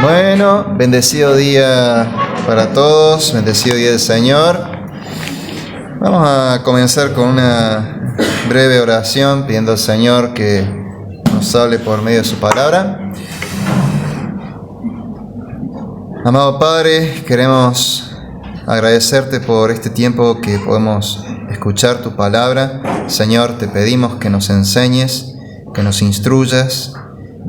Bueno, bendecido día para todos, bendecido día del Señor. Vamos a comenzar con una breve oración pidiendo al Señor que nos hable por medio de su palabra. Amado Padre, queremos agradecerte por este tiempo que podemos escuchar tu palabra. Señor, te pedimos que nos enseñes, que nos instruyas,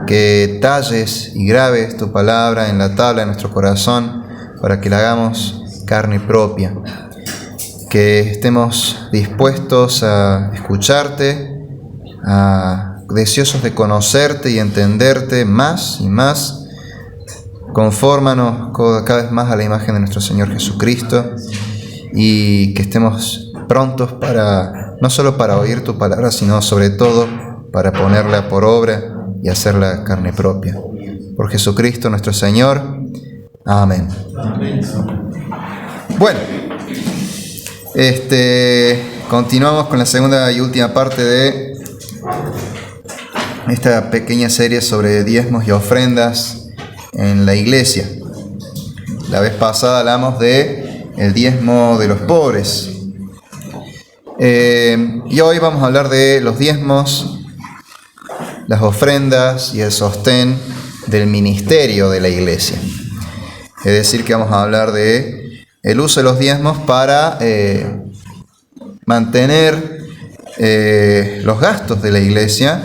que talles y grabes tu palabra en la tabla de nuestro corazón para que la hagamos carne propia. Que estemos dispuestos a escucharte, deseosos de conocerte y entenderte más y más. Confórmanos cada vez más a la imagen de nuestro Señor Jesucristo y que estemos prontos para, no solo para oír tu palabra, sino sobre todo para ponerla por obra y hacerla carne propia. Por Jesucristo nuestro Señor. Amén. Bueno, continuamos con la segunda y última parte de esta pequeña serie sobre diezmos y ofrendas en la iglesia. La vez pasada hablamos de el diezmo de los pobres. Y hoy vamos a hablar de los diezmos, las ofrendas y el sostén del ministerio de la iglesia. Es decir, que vamos a hablar de el uso de los diezmos para mantener los gastos de la iglesia,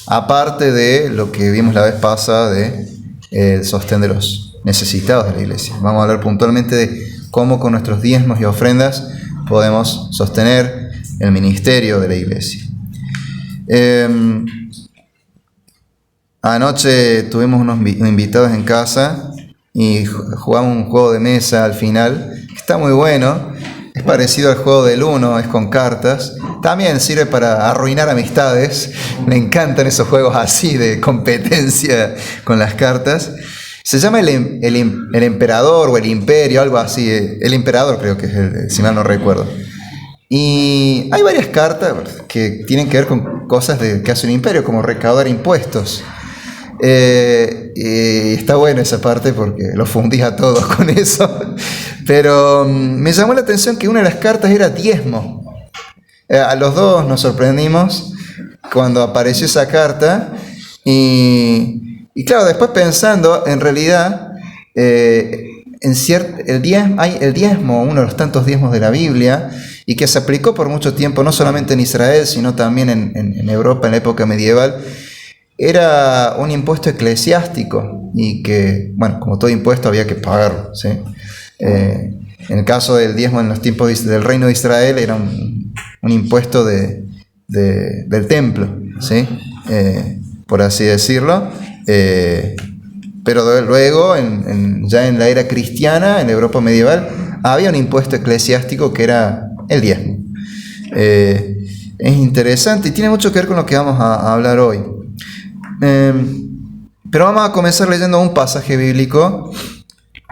aparte de lo que vimos la vez pasada de el sostén de los necesitados de la iglesia. Vamos a hablar puntualmente de cómo con nuestros diezmos y ofrendas podemos sostener el ministerio de la iglesia. Anoche tuvimos unos invitados en casa y jugamos un juego de mesa al final. Está muy bueno. Es parecido al juego del Uno, es con cartas. También sirve para arruinar amistades. Me encantan esos juegos así de competencia con las cartas. Se llama el emperador o el imperio, algo así. El emperador creo que es si mal no recuerdo. Y hay varias cartas que tienen que ver con cosas que hace un imperio, como recaudar impuestos. Está buena esa parte porque lo fundís a todos con eso. Pero me llamó la atención que una de las cartas era diezmo. A los dos nos sorprendimos cuando apareció esa carta. Y claro, después pensando, en realidad, el diezmo, uno de los tantos diezmos de la Biblia, y que se aplicó por mucho tiempo, no solamente en Israel, sino también en Europa en la época medieval, era un impuesto eclesiástico y que, bueno, como todo impuesto había que pagarlo, ¿sí? En el caso del diezmo en los tiempos del reino de Israel era un impuesto del templo, ¿sí? Por así decirlo. Pero luego, ya en la era cristiana, en la Europa medieval, había un impuesto eclesiástico que era el diezmo. Es interesante y tiene mucho que ver con lo que vamos a hablar hoy. Pero vamos a comenzar leyendo un pasaje bíblico,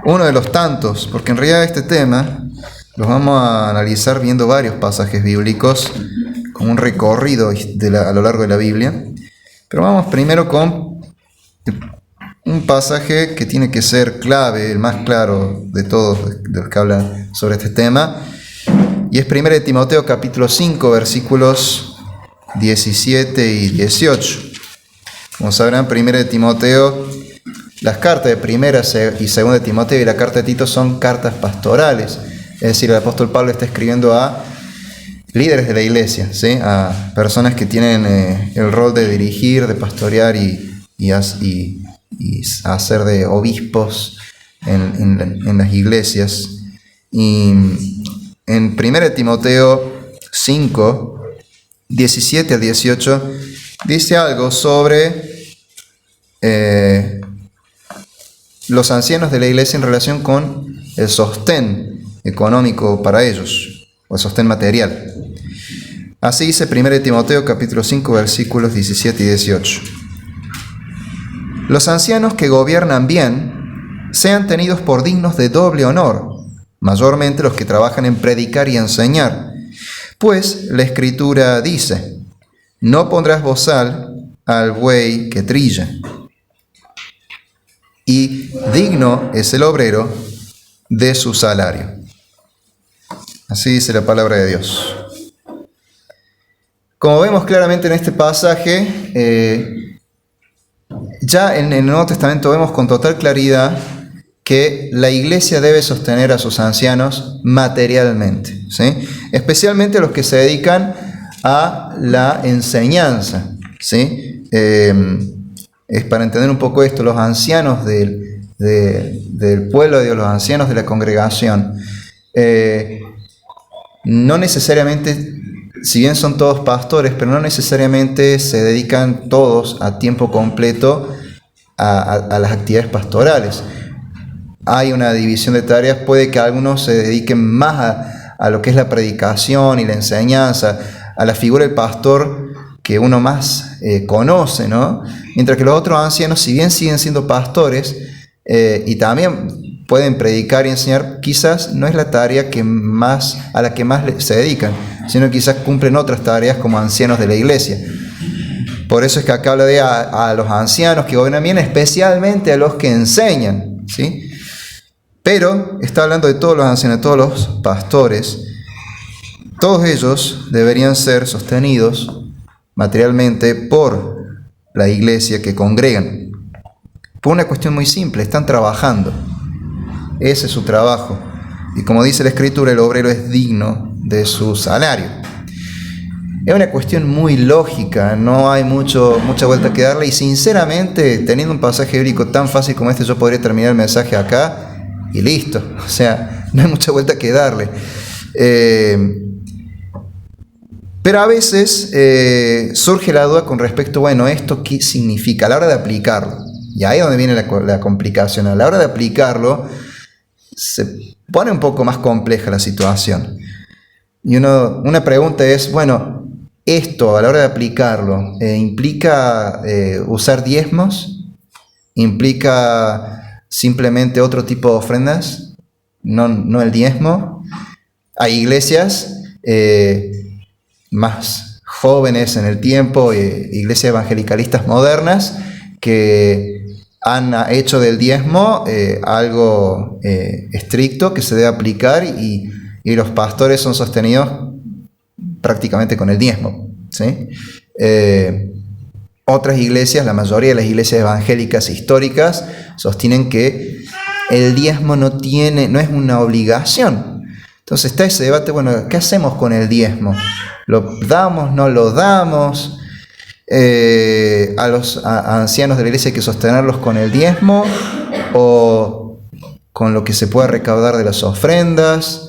uno de los tantos, porque en realidad este tema los vamos a analizar viendo varios pasajes bíblicos, como un recorrido a lo largo de la Biblia. Pero vamos primero con un pasaje que tiene que ser clave, el más claro de todos de los que hablan sobre este tema, y es 1 Timoteo capítulo 5, versículos 17 y 18. Como sabrán, 1 Timoteo, las cartas de 1 y 2 Timoteo y la carta de Tito son cartas pastorales. Es decir, el apóstol Pablo está escribiendo a líderes de la iglesia, ¿sí? A personas que tienen el rol de dirigir, de pastorear y hacer de obispos en las iglesias. Y en 1 Timoteo 5, 17 al 18, dice algo sobre los ancianos de la iglesia en relación con el sostén económico para ellos, o el sostén material. Así dice 1 Timoteo capítulo 5 versículos 17 y 18. Los ancianos que gobiernan bien sean tenidos por dignos de doble honor, mayormente los que trabajan en predicar y enseñar, pues la Escritura dice: no pondrás bozal al buey que trilla. y digno es el obrero de su salario. Así dice la palabra de Dios. Como vemos claramente en este pasaje, ya en el Nuevo Testamento vemos con total claridad que la iglesia debe sostener a sus ancianos materialmente, ¿sí? Especialmente a los que se dedican a la enseñanza, ¿sí? Es para entender un poco esto, los ancianos del pueblo de Dios, los ancianos de la congregación, no necesariamente, si bien son todos pastores, pero no necesariamente se dedican todos a tiempo completo a las actividades pastorales. Hay una división de tareas, puede que algunos se dediquen más a lo que es la predicación y la enseñanza, a la figura del pastor que uno más conoce, ¿no? Mientras que los otros ancianos, si bien siguen siendo pastores y también pueden predicar y enseñar, quizás no es la tarea a la que más se dedican, sino quizás cumplen otras tareas como ancianos de la iglesia. Por eso es que acá habla de a los ancianos que gobiernan bien, especialmente a los que enseñan, ¿sí? Pero está hablando de todos los ancianos, de todos los pastores. Todos ellos deberían ser sostenidos materialmente por la iglesia que congregan. Por una cuestión muy simple, están trabajando. Ese es su trabajo. Y como dice la Escritura, el obrero es digno de su salario. Es una cuestión muy lógica, no hay mucha vuelta que darle. Y sinceramente, teniendo un pasaje bíblico tan fácil como este, yo podría terminar el mensaje acá y listo. O sea, no hay mucha vuelta que darle. Pero a veces surge la duda con respecto, bueno, ¿esto qué significa? A la hora de aplicarlo. Y ahí es donde viene la complicación. A la hora de aplicarlo, se pone un poco más compleja la situación. Y una pregunta es, bueno, ¿esto a la hora de aplicarlo implica usar diezmos? ¿Implica simplemente otro tipo de ofrendas? No el diezmo. Hay iglesias más jóvenes en el tiempo, iglesias evangelicalistas modernas, que han hecho del diezmo algo estricto que se debe aplicar y los pastores son sostenidos prácticamente con el diezmo, ¿sí? Otras iglesias, la mayoría de las iglesias evangélicas históricas, sostienen que el diezmo no es una obligación. Entonces está ese debate, bueno, ¿qué hacemos con el diezmo? ¿Lo damos, no lo damos? A los ancianos de la iglesia hay que sostenerlos con el diezmo o con lo que se pueda recaudar de las ofrendas.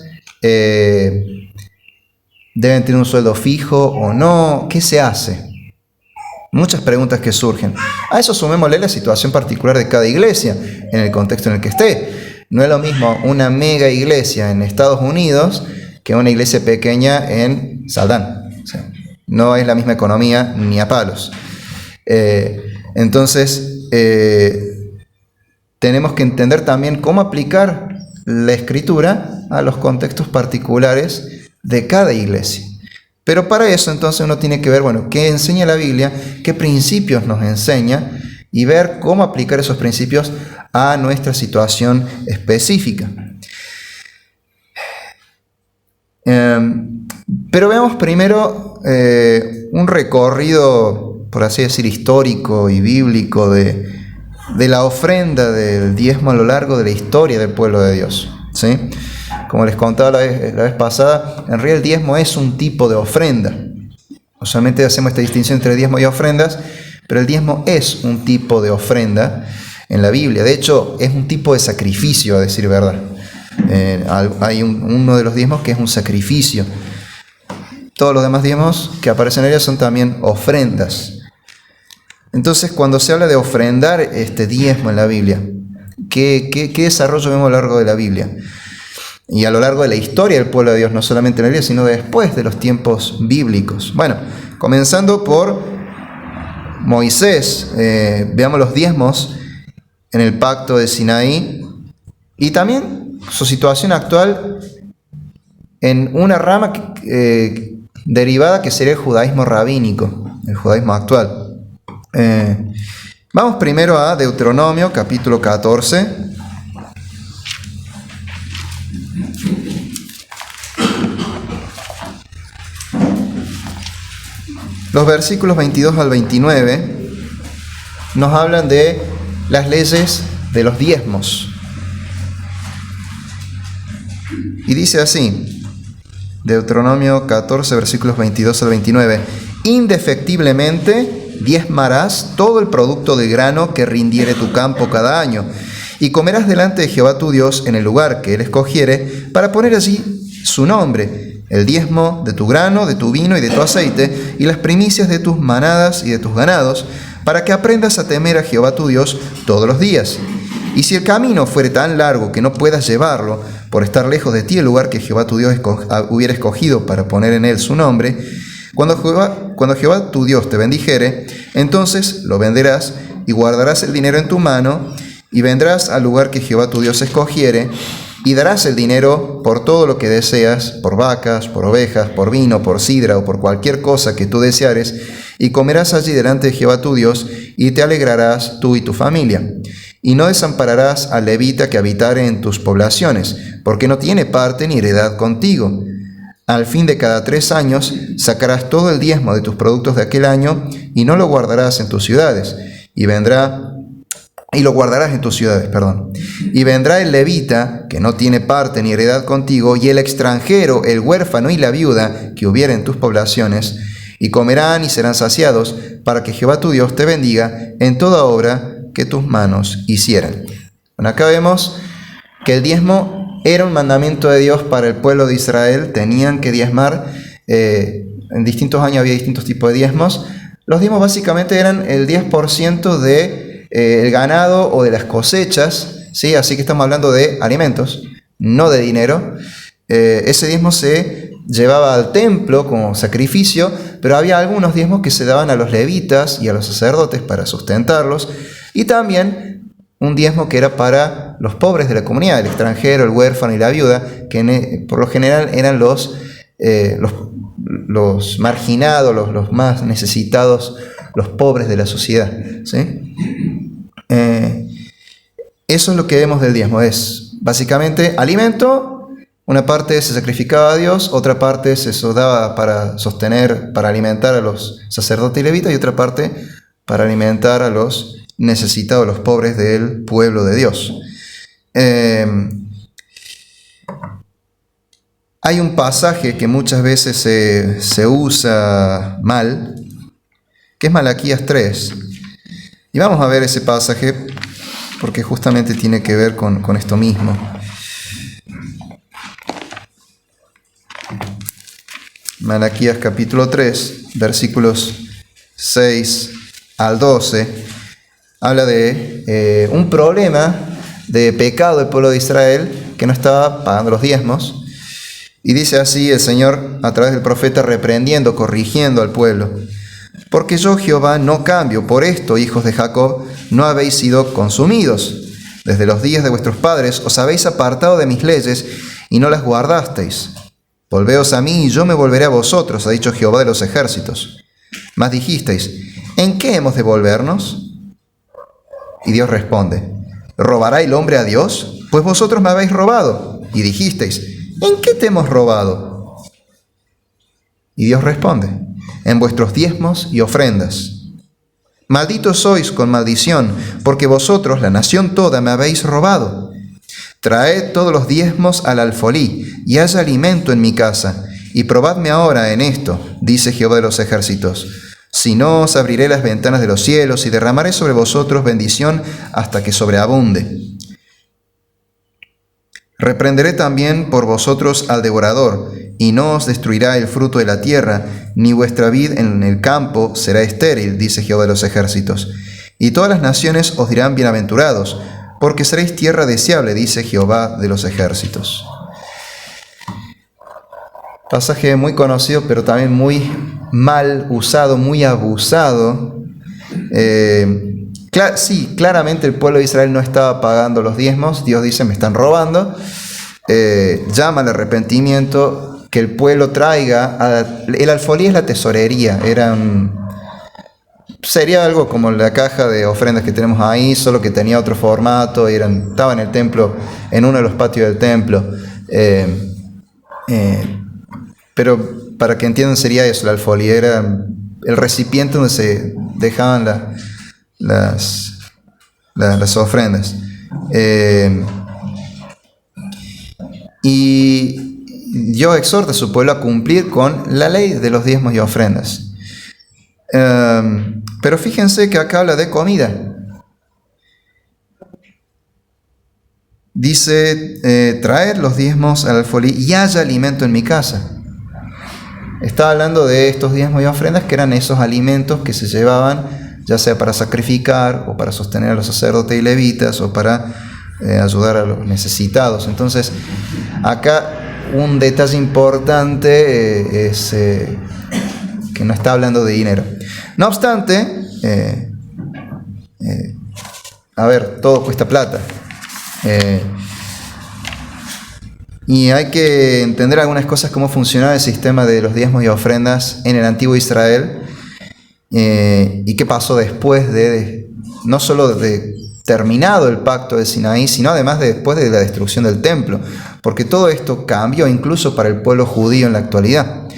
¿Deben tener un sueldo fijo o no? ¿Qué se hace? Muchas preguntas que surgen. A eso sumémosle la situación particular de cada iglesia en el contexto en el que esté. No es lo mismo una mega iglesia en Estados Unidos que una iglesia pequeña en Saldán. O sea, no es la misma economía ni a palos. Entonces, tenemos que entender también cómo aplicar la Escritura a los contextos particulares de cada iglesia. Pero para eso entonces uno tiene que ver, bueno, qué enseña la Biblia, qué principios nos enseña y ver cómo aplicar esos principios a nuestra situación específica. Pero veamos primero un recorrido, por así decir, histórico y bíblico de la ofrenda del diezmo a lo largo de la historia del pueblo de Dios, ¿sí? Como les contaba la vez pasada, en realidad el diezmo es un tipo de ofrenda. Usualmente hacemos esta distinción entre diezmo y ofrendas, pero el diezmo es un tipo de ofrenda en la Biblia. De hecho, es un tipo de sacrificio, a decir verdad. Hay uno de los diezmos que es un sacrificio. Todos los demás diezmos que aparecen en ella son también ofrendas. Entonces, cuando se habla de ofrendar este diezmo en la Biblia, ¿qué desarrollo vemos a lo largo de la Biblia? Y a lo largo de la historia del pueblo de Dios, no solamente en la Biblia, sino después de los tiempos bíblicos. Bueno, comenzando por Moisés, veamos los diezmos en el pacto de Sinaí y también su situación actual en una rama derivada que sería el judaísmo rabínico, el judaísmo actual. Vamos primero a Deuteronomio, capítulo 14. Los versículos 22 al 29 nos hablan de las leyes de los diezmos. Y dice así, Deuteronomio 14, versículos 22 al 29. Indefectiblemente diezmarás todo el producto de grano que rindiere tu campo cada año, y comerás delante de Jehová tu Dios en el lugar que él escogiere, para poner allí su nombre, el diezmo de tu grano, de tu vino y de tu aceite, y las primicias de tus manadas y de tus ganados, para que aprendas a temer a Jehová tu Dios todos los días. Y si el camino fuere tan largo que no puedas llevarlo, por estar lejos de ti el lugar que Jehová tu Dios hubiera escogido para poner en él su nombre, cuando Jehová tu Dios te bendijere, entonces lo venderás y guardarás el dinero en tu mano, y vendrás al lugar que Jehová tu Dios escogiere, y darás el dinero por todo lo que deseas, por vacas, por ovejas, por vino, por sidra o por cualquier cosa que tú deseares, y comerás allí delante de Jehová tu Dios, y te alegrarás tú y tu familia. Y no desampararás al levita que habitare en tus poblaciones, porque no tiene parte ni heredad contigo. Al fin de cada 3 años sacarás todo el diezmo de tus productos de aquel año, y no lo guardarás en tus ciudades, y lo guardarás en tus ciudades, Y vendrá el levita, que no tiene parte ni heredad contigo, y el extranjero, el huérfano y la viuda que hubiera en tus poblaciones, y comerán y serán saciados, para que Jehová tu Dios te bendiga en toda obra que tus manos hicieran. Bueno, acá vemos que el diezmo era un mandamiento de Dios para el pueblo de Israel. Tenían que diezmar. En distintos años había distintos tipos de diezmos. Los diezmos básicamente eran el 10% de el ganado o de las cosechas, ¿sí? Así que estamos hablando de alimentos, no de dinero. Ese diezmo se llevaba al templo como sacrificio, pero había algunos diezmos que se daban a los levitas y a los sacerdotes para sustentarlos, y también un diezmo que era para los pobres de la comunidad, el extranjero, el huérfano y la viuda, que por lo general eran los marginados, los más necesitados, los pobres de la sociedad, ¿sí? Eso es lo que vemos del diezmo, es básicamente alimento. Una parte se sacrificaba a Dios, otra parte se daba para sostener, para alimentar a los sacerdotes y levitas, y otra parte para alimentar a los necesitados, los pobres del pueblo de Dios. Hay un pasaje que muchas veces se usa mal, que es Malaquías 3. Y vamos a ver ese pasaje porque justamente tiene que ver con esto mismo. Malaquías capítulo 3, versículos 6 al 12, habla de un problema de pecado del pueblo de Israel que no estaba pagando los diezmos. Y dice así el Señor a través del profeta, reprendiendo, corrigiendo al pueblo: porque yo, Jehová, no cambio. Por esto, hijos de Jacob, no habéis sido consumidos. Desde los días de vuestros padres os habéis apartado de mis leyes y no las guardasteis. Volveos a mí y yo me volveré a vosotros, ha dicho Jehová de los ejércitos. Mas dijisteis: ¿en qué hemos de volvernos? Y Dios responde: ¿robará el hombre a Dios? Pues vosotros me habéis robado. Y dijisteis: ¿en qué te hemos robado? Y Dios responde: en vuestros diezmos y ofrendas. Malditos sois con maldición, porque vosotros, la nación toda, me habéis robado. Traed todos los diezmos al alfolí, y haya alimento en mi casa, y probadme ahora en esto, dice Jehová de los ejércitos. Si no, os abriré las ventanas de los cielos, y derramaré sobre vosotros bendición hasta que sobreabunde. Reprenderé también por vosotros al devorador, y no os destruirá el fruto de la tierra, ni vuestra vid en el campo será estéril, dice Jehová de los ejércitos. Y todas las naciones os dirán bienaventurados, porque seréis tierra deseable, dice Jehová de los ejércitos. Pasaje muy conocido, pero también muy mal usado, muy abusado. Sí, claramente el pueblo de Israel no estaba pagando los diezmos. Dios dice: me están robando. Llama al arrepentimiento, que el pueblo traiga. El alfolí es la tesorería, era sería algo como la caja de ofrendas que tenemos ahí, solo que tenía otro formato, estaba en el templo, en uno de los patios del templo. Pero para que entiendan sería eso, la alfolía era el recipiente donde se dejaban las ofrendas. Y yo exhorto a su pueblo a cumplir con la ley de los diezmos y ofrendas. Pero fíjense que acá habla de comida. Dice, traed los diezmos al alfolí y haya alimento en mi casa. Está hablando de estos diezmos y ofrendas que eran esos alimentos que se llevaban, ya sea para sacrificar o para sostener a los sacerdotes y levitas o para ayudar a los necesitados. Entonces, acá un detalle importante es que no está hablando de dinero. No obstante, todo cuesta plata. Y hay que entender algunas cosas, cómo funcionaba el sistema de los diezmos y ofrendas en el antiguo Israel, y qué pasó después no solo de terminado el pacto de Sinaí, sino además después de la destrucción del templo, porque todo esto cambió incluso para el pueblo judío en la actualidad.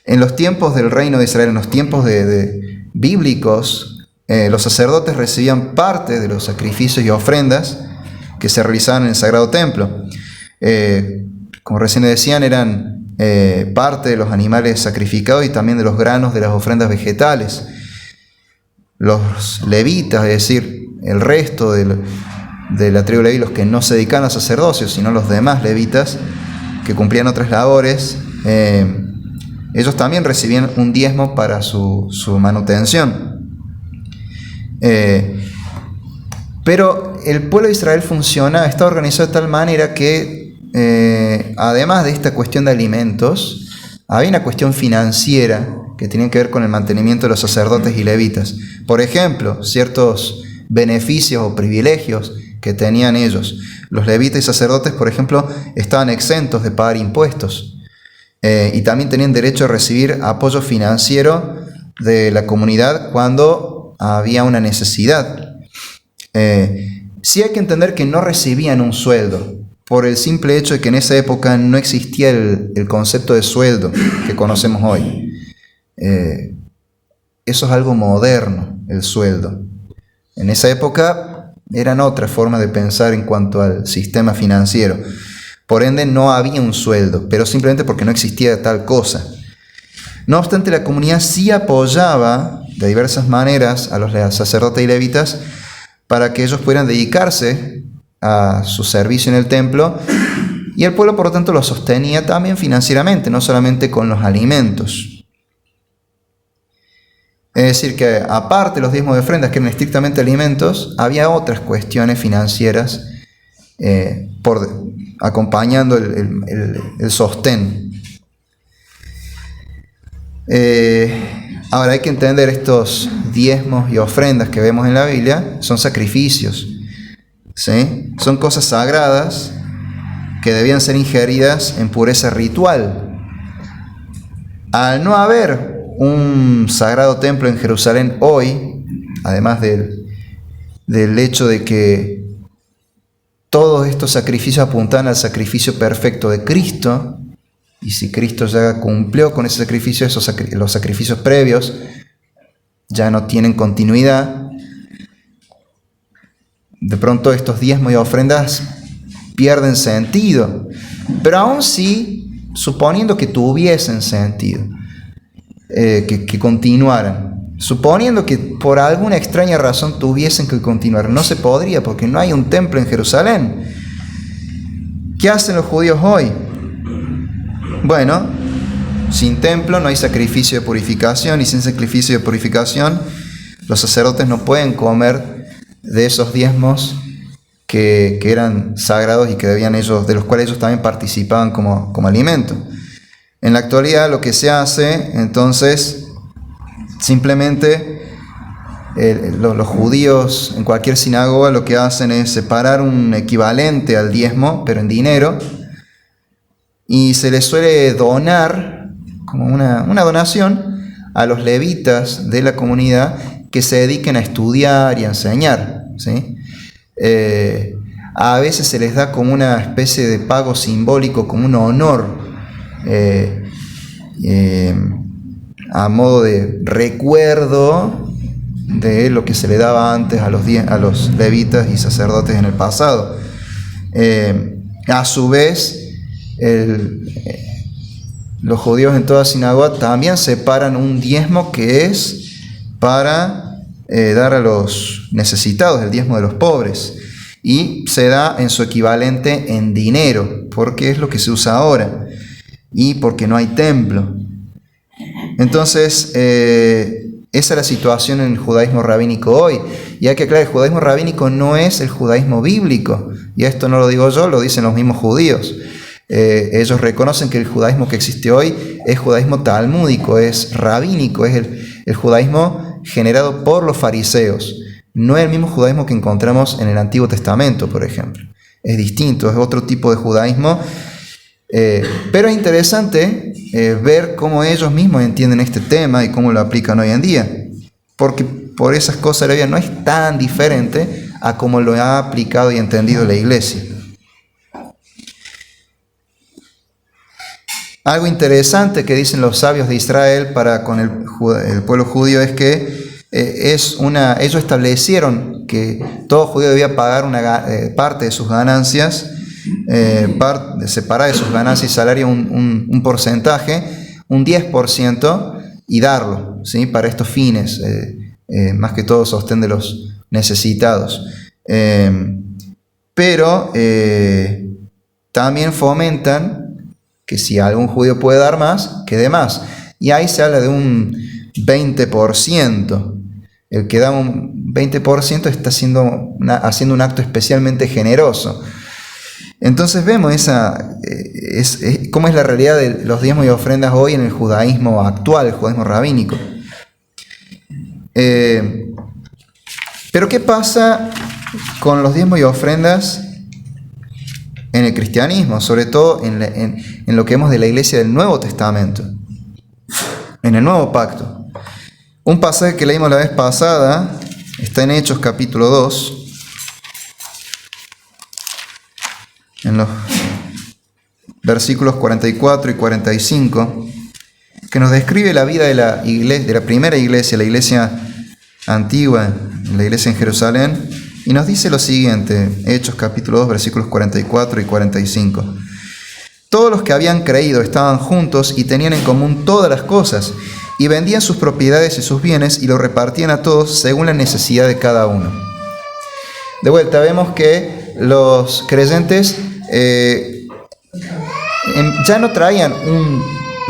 En los tiempos del reino de Israel, en los tiempos bíblicos, los sacerdotes recibían parte de los sacrificios y ofrendas que se realizaban en el sagrado templo. Como recién decían, eran parte de los animales sacrificados y también de los granos de las ofrendas vegetales. Los levitas, es decir, el resto de la tribu Leví, los que no se dedicaban al sacerdocio, sino los demás levitas que cumplían otras labores, ellos también recibían un diezmo para su manutención. Pero el pueblo de Israel está organizado de tal manera que, además de esta cuestión de alimentos, había una cuestión financiera que tenía que ver con el mantenimiento de los sacerdotes y levitas. Por ejemplo, ciertos beneficios o privilegios que tenían ellos. Los levitas y sacerdotes, por ejemplo, estaban exentos de pagar impuestos, y también tenían derecho a recibir apoyo financiero de la comunidad cuando había una necesidad. Sí hay que entender que no recibían un sueldo, por el simple hecho de que en esa época no existía el concepto de sueldo que conocemos hoy. Eso es algo moderno, el sueldo. En esa época eran otra forma de pensar en cuanto al sistema financiero. Por ende no había un sueldo, pero simplemente porque no existía tal cosa. No obstante, la comunidad sí apoyaba de diversas maneras a los sacerdotes y levitas para que ellos pudieran dedicarse a su servicio en el templo, y el pueblo, por lo tanto, lo sostenía también financieramente, no solamente con los alimentos. Es decir, que aparte de los diezmos de ofrendas, que eran estrictamente alimentos, había otras cuestiones financieras acompañando el sostén. Ahora hay que entender, estos diezmos y ofrendas que vemos en la Biblia son sacrificios, ¿sí? Son cosas sagradas que debían ser ingeridas en pureza ritual. Al no haber un sagrado templo en Jerusalén hoy, además del hecho de que todos estos sacrificios apuntan al sacrificio perfecto de Cristo, y si Cristo ya cumplió con ese sacrificio, los sacrificios previos ya no tienen continuidad, de pronto estos diezmos y ofrendas pierden sentido. Pero aún sí, suponiendo que tuviesen sentido, que continuaran, suponiendo que por alguna extraña razón tuviesen que continuar, no se podría porque no hay un templo en Jerusalén. ¿Qué hacen los judíos hoy? Bueno, sin templo no hay sacrificio de purificación, y sin sacrificio de purificación los sacerdotes no pueden comer de esos diezmos que eran sagrados y que debían ellos, de los cuales ellos también participaban como alimento. En la actualidad lo que se hace, entonces, simplemente los judíos en cualquier sinagoga lo que hacen es separar un equivalente al diezmo, pero en dinero, y se les suele donar como una donación a los levitas de la comunidad, que se dediquen a estudiar y a enseñar, ¿sí? A veces se les da como una especie de pago simbólico, como un honor, a modo de recuerdo de lo que se le daba antes a los levitas y sacerdotes en el pasado. A su vez, los judíos en toda sinagoga también separan un diezmo que es para dar a los necesitados, el diezmo de los pobres, y se da en su equivalente en dinero, porque es lo que se usa ahora y porque no hay templo. Entonces, esa es la situación en el judaísmo rabínico hoy. Y hay que aclarar, el judaísmo rabínico no es el judaísmo bíblico. Y esto no lo digo yo, lo dicen los mismos judíos. Ellos reconocen que el judaísmo que existe hoy es judaísmo talmúdico, es rabínico, es el judaísmo generado por los fariseos. No es el mismo judaísmo que encontramos en el Antiguo Testamento, por ejemplo. Es distinto, es otro tipo de judaísmo. Pero es interesante ver cómo ellos mismos entienden este tema y cómo lo aplican hoy en día, porque por esas cosas la Biblia no es tan diferente a cómo lo ha aplicado y entendido la iglesia. Algo interesante que dicen los sabios de Israel para con el pueblo judío es que ellos establecieron que todo judío debía pagar una parte de sus ganancias, separar de sus ganancias y salario un porcentaje, un 10%, y darlo, ¿sí? Para estos fines, más que todo sostén de los necesitados. Pero también fomentan que si algún judío puede dar más, que dé más. Y ahí se habla de un 20%. El que da un 20% está haciendo un acto especialmente generoso. Entonces vemos cómo es la realidad de los diezmos y ofrendas hoy en el judaísmo actual, el judaísmo rabínico. Pero ¿qué pasa con los diezmos y ofrendas en el cristianismo? Sobre todo en lo que vemos de la iglesia del Nuevo Testamento, en el Nuevo Pacto. Un pasaje que leímos la vez pasada está en Hechos capítulo 2, en los versículos 44 y 45, que nos describe la vida de la primera iglesia, la iglesia antigua, la iglesia en Jerusalén, y nos dice lo siguiente, Hechos capítulo 2, versículos 44 y 45. Todos los que habían creído estaban juntos y tenían en común todas las cosas, y vendían sus propiedades y sus bienes y lo repartían a todos según la necesidad de cada uno. De vuelta, vemos que los creyentes ya no traían un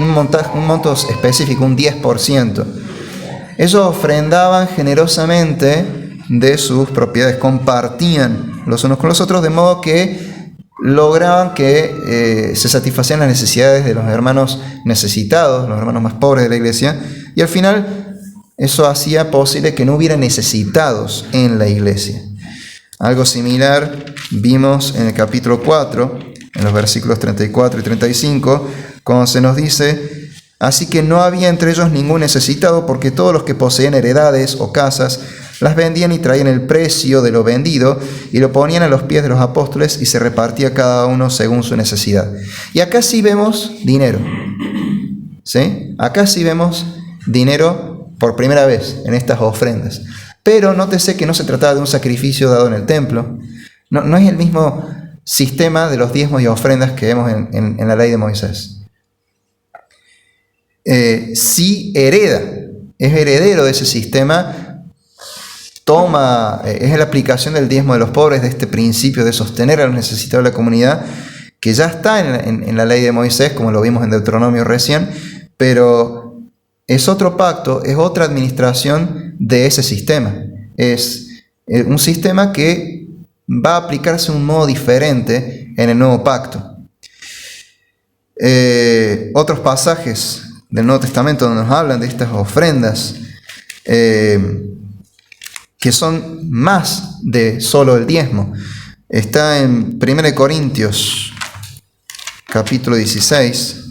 monto específico, un 10%. Ellos ofrendaban generosamente de sus propiedades, compartían los unos con los otros, de modo que lograban que se satisfacían las necesidades de los hermanos necesitados, los hermanos más pobres de la iglesia, y al final eso hacía posible que no hubiera necesitados en la iglesia. Algo similar vimos en el capítulo 4, en los versículos 34 y 35, cuando se nos dice: así que no había entre ellos ningún necesitado, porque todos los que poseían heredades o casas las vendían y traían el precio de lo vendido y lo ponían a los pies de los apóstoles y se repartía cada uno según su necesidad. Y acá sí vemos dinero, ¿sí? Acá sí vemos dinero por primera vez en estas ofrendas. Pero nótese que no se trataba de un sacrificio dado en el templo. No es el mismo sistema de los diezmos y ofrendas que vemos en la ley de Moisés. Sí hereda, es heredero de ese sistema, es la aplicación del diezmo de los pobres, de este principio de sostener a los necesitados de la comunidad, que ya está en la ley de Moisés, como lo vimos en Deuteronomio recién, pero es otro pacto, es otra administración de ese sistema. Es un sistema que va a aplicarse de un modo diferente en el nuevo pacto. Otros pasajes del Nuevo Testamento donde nos hablan de estas ofrendas, que son más de solo el diezmo. Está en 1 Corintios, capítulo 16.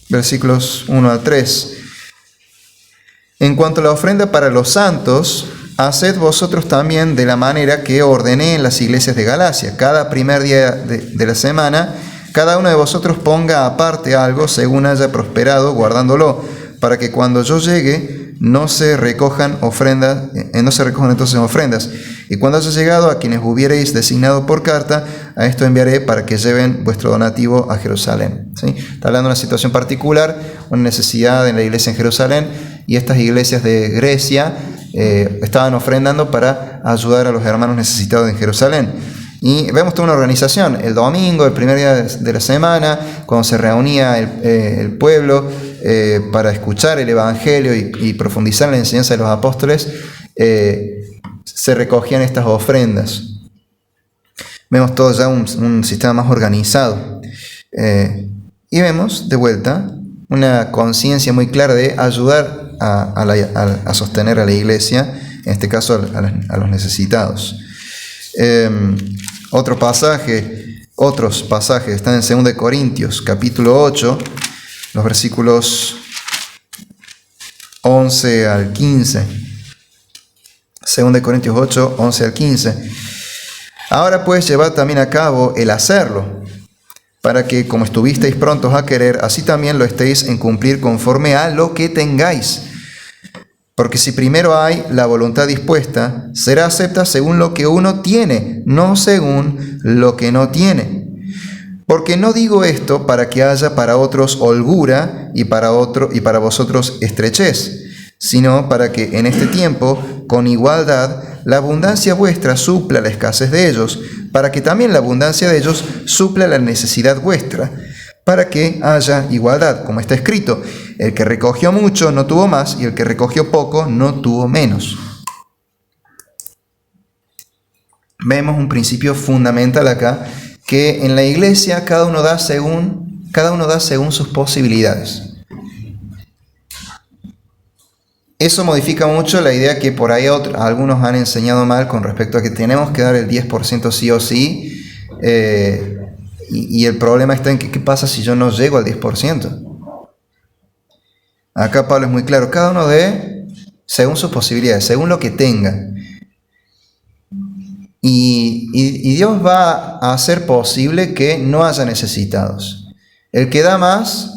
Versículos 1 al 3. En cuanto a la ofrenda para los santos, haced vosotros también de la manera que ordené en las iglesias de Galacia. Cada primer día de la semana, cada uno de vosotros ponga aparte algo según haya prosperado, guardándolo, para que cuando yo llegue no se recojan entonces ofrendas. Y cuando haya llegado, a quienes hubiereis designado por carta, a esto enviaré para que lleven vuestro donativo a Jerusalén. ¿Sí? Está hablando de una situación particular, una necesidad en la iglesia en Jerusalén, y estas iglesias de Grecia estaban ofrendando para ayudar a los hermanos necesitados en Jerusalén. Y vemos toda una organización. El domingo, el primer día de la semana, cuando se reunía el pueblo para escuchar el Evangelio y profundizar en la enseñanza de los apóstoles, se recogían estas ofrendas. Vemos todo ya un sistema más organizado. Y vemos, de vuelta, una conciencia muy clara de ayudar a sostener a la iglesia, en este caso a los necesitados. Otros pasajes están en 2 Corintios, capítulo 8, los versículos 11 al 15. 2 Corintios 8, 11 al 15. Ahora pues llevad también a cabo el hacerlo, para que como estuvisteis prontos a querer, así también lo estéis en cumplir conforme a lo que tengáis. Porque si primero hay la voluntad dispuesta, será acepta según lo que uno tiene, no según lo que no tiene. Porque no digo esto para que haya para otros holgura y para vosotros estrechez, sino para que en este tiempo, con igualdad, la abundancia vuestra supla la escasez de ellos, para que también la abundancia de ellos supla la necesidad vuestra, para que haya igualdad, como está escrito: el que recogió mucho no tuvo más, y el que recogió poco no tuvo menos. Vemos un principio fundamental acá, que en la iglesia cada uno da según sus posibilidades. Eso modifica mucho la idea que por ahí algunos han enseñado mal con respecto a que tenemos que dar el 10% sí o sí, y el problema está en que ¿qué pasa si yo no llego al 10%? Acá Pablo es muy claro, cada uno dé según sus posibilidades, según lo que tenga. Y Dios va a hacer posible que no haya necesitados. El que da más,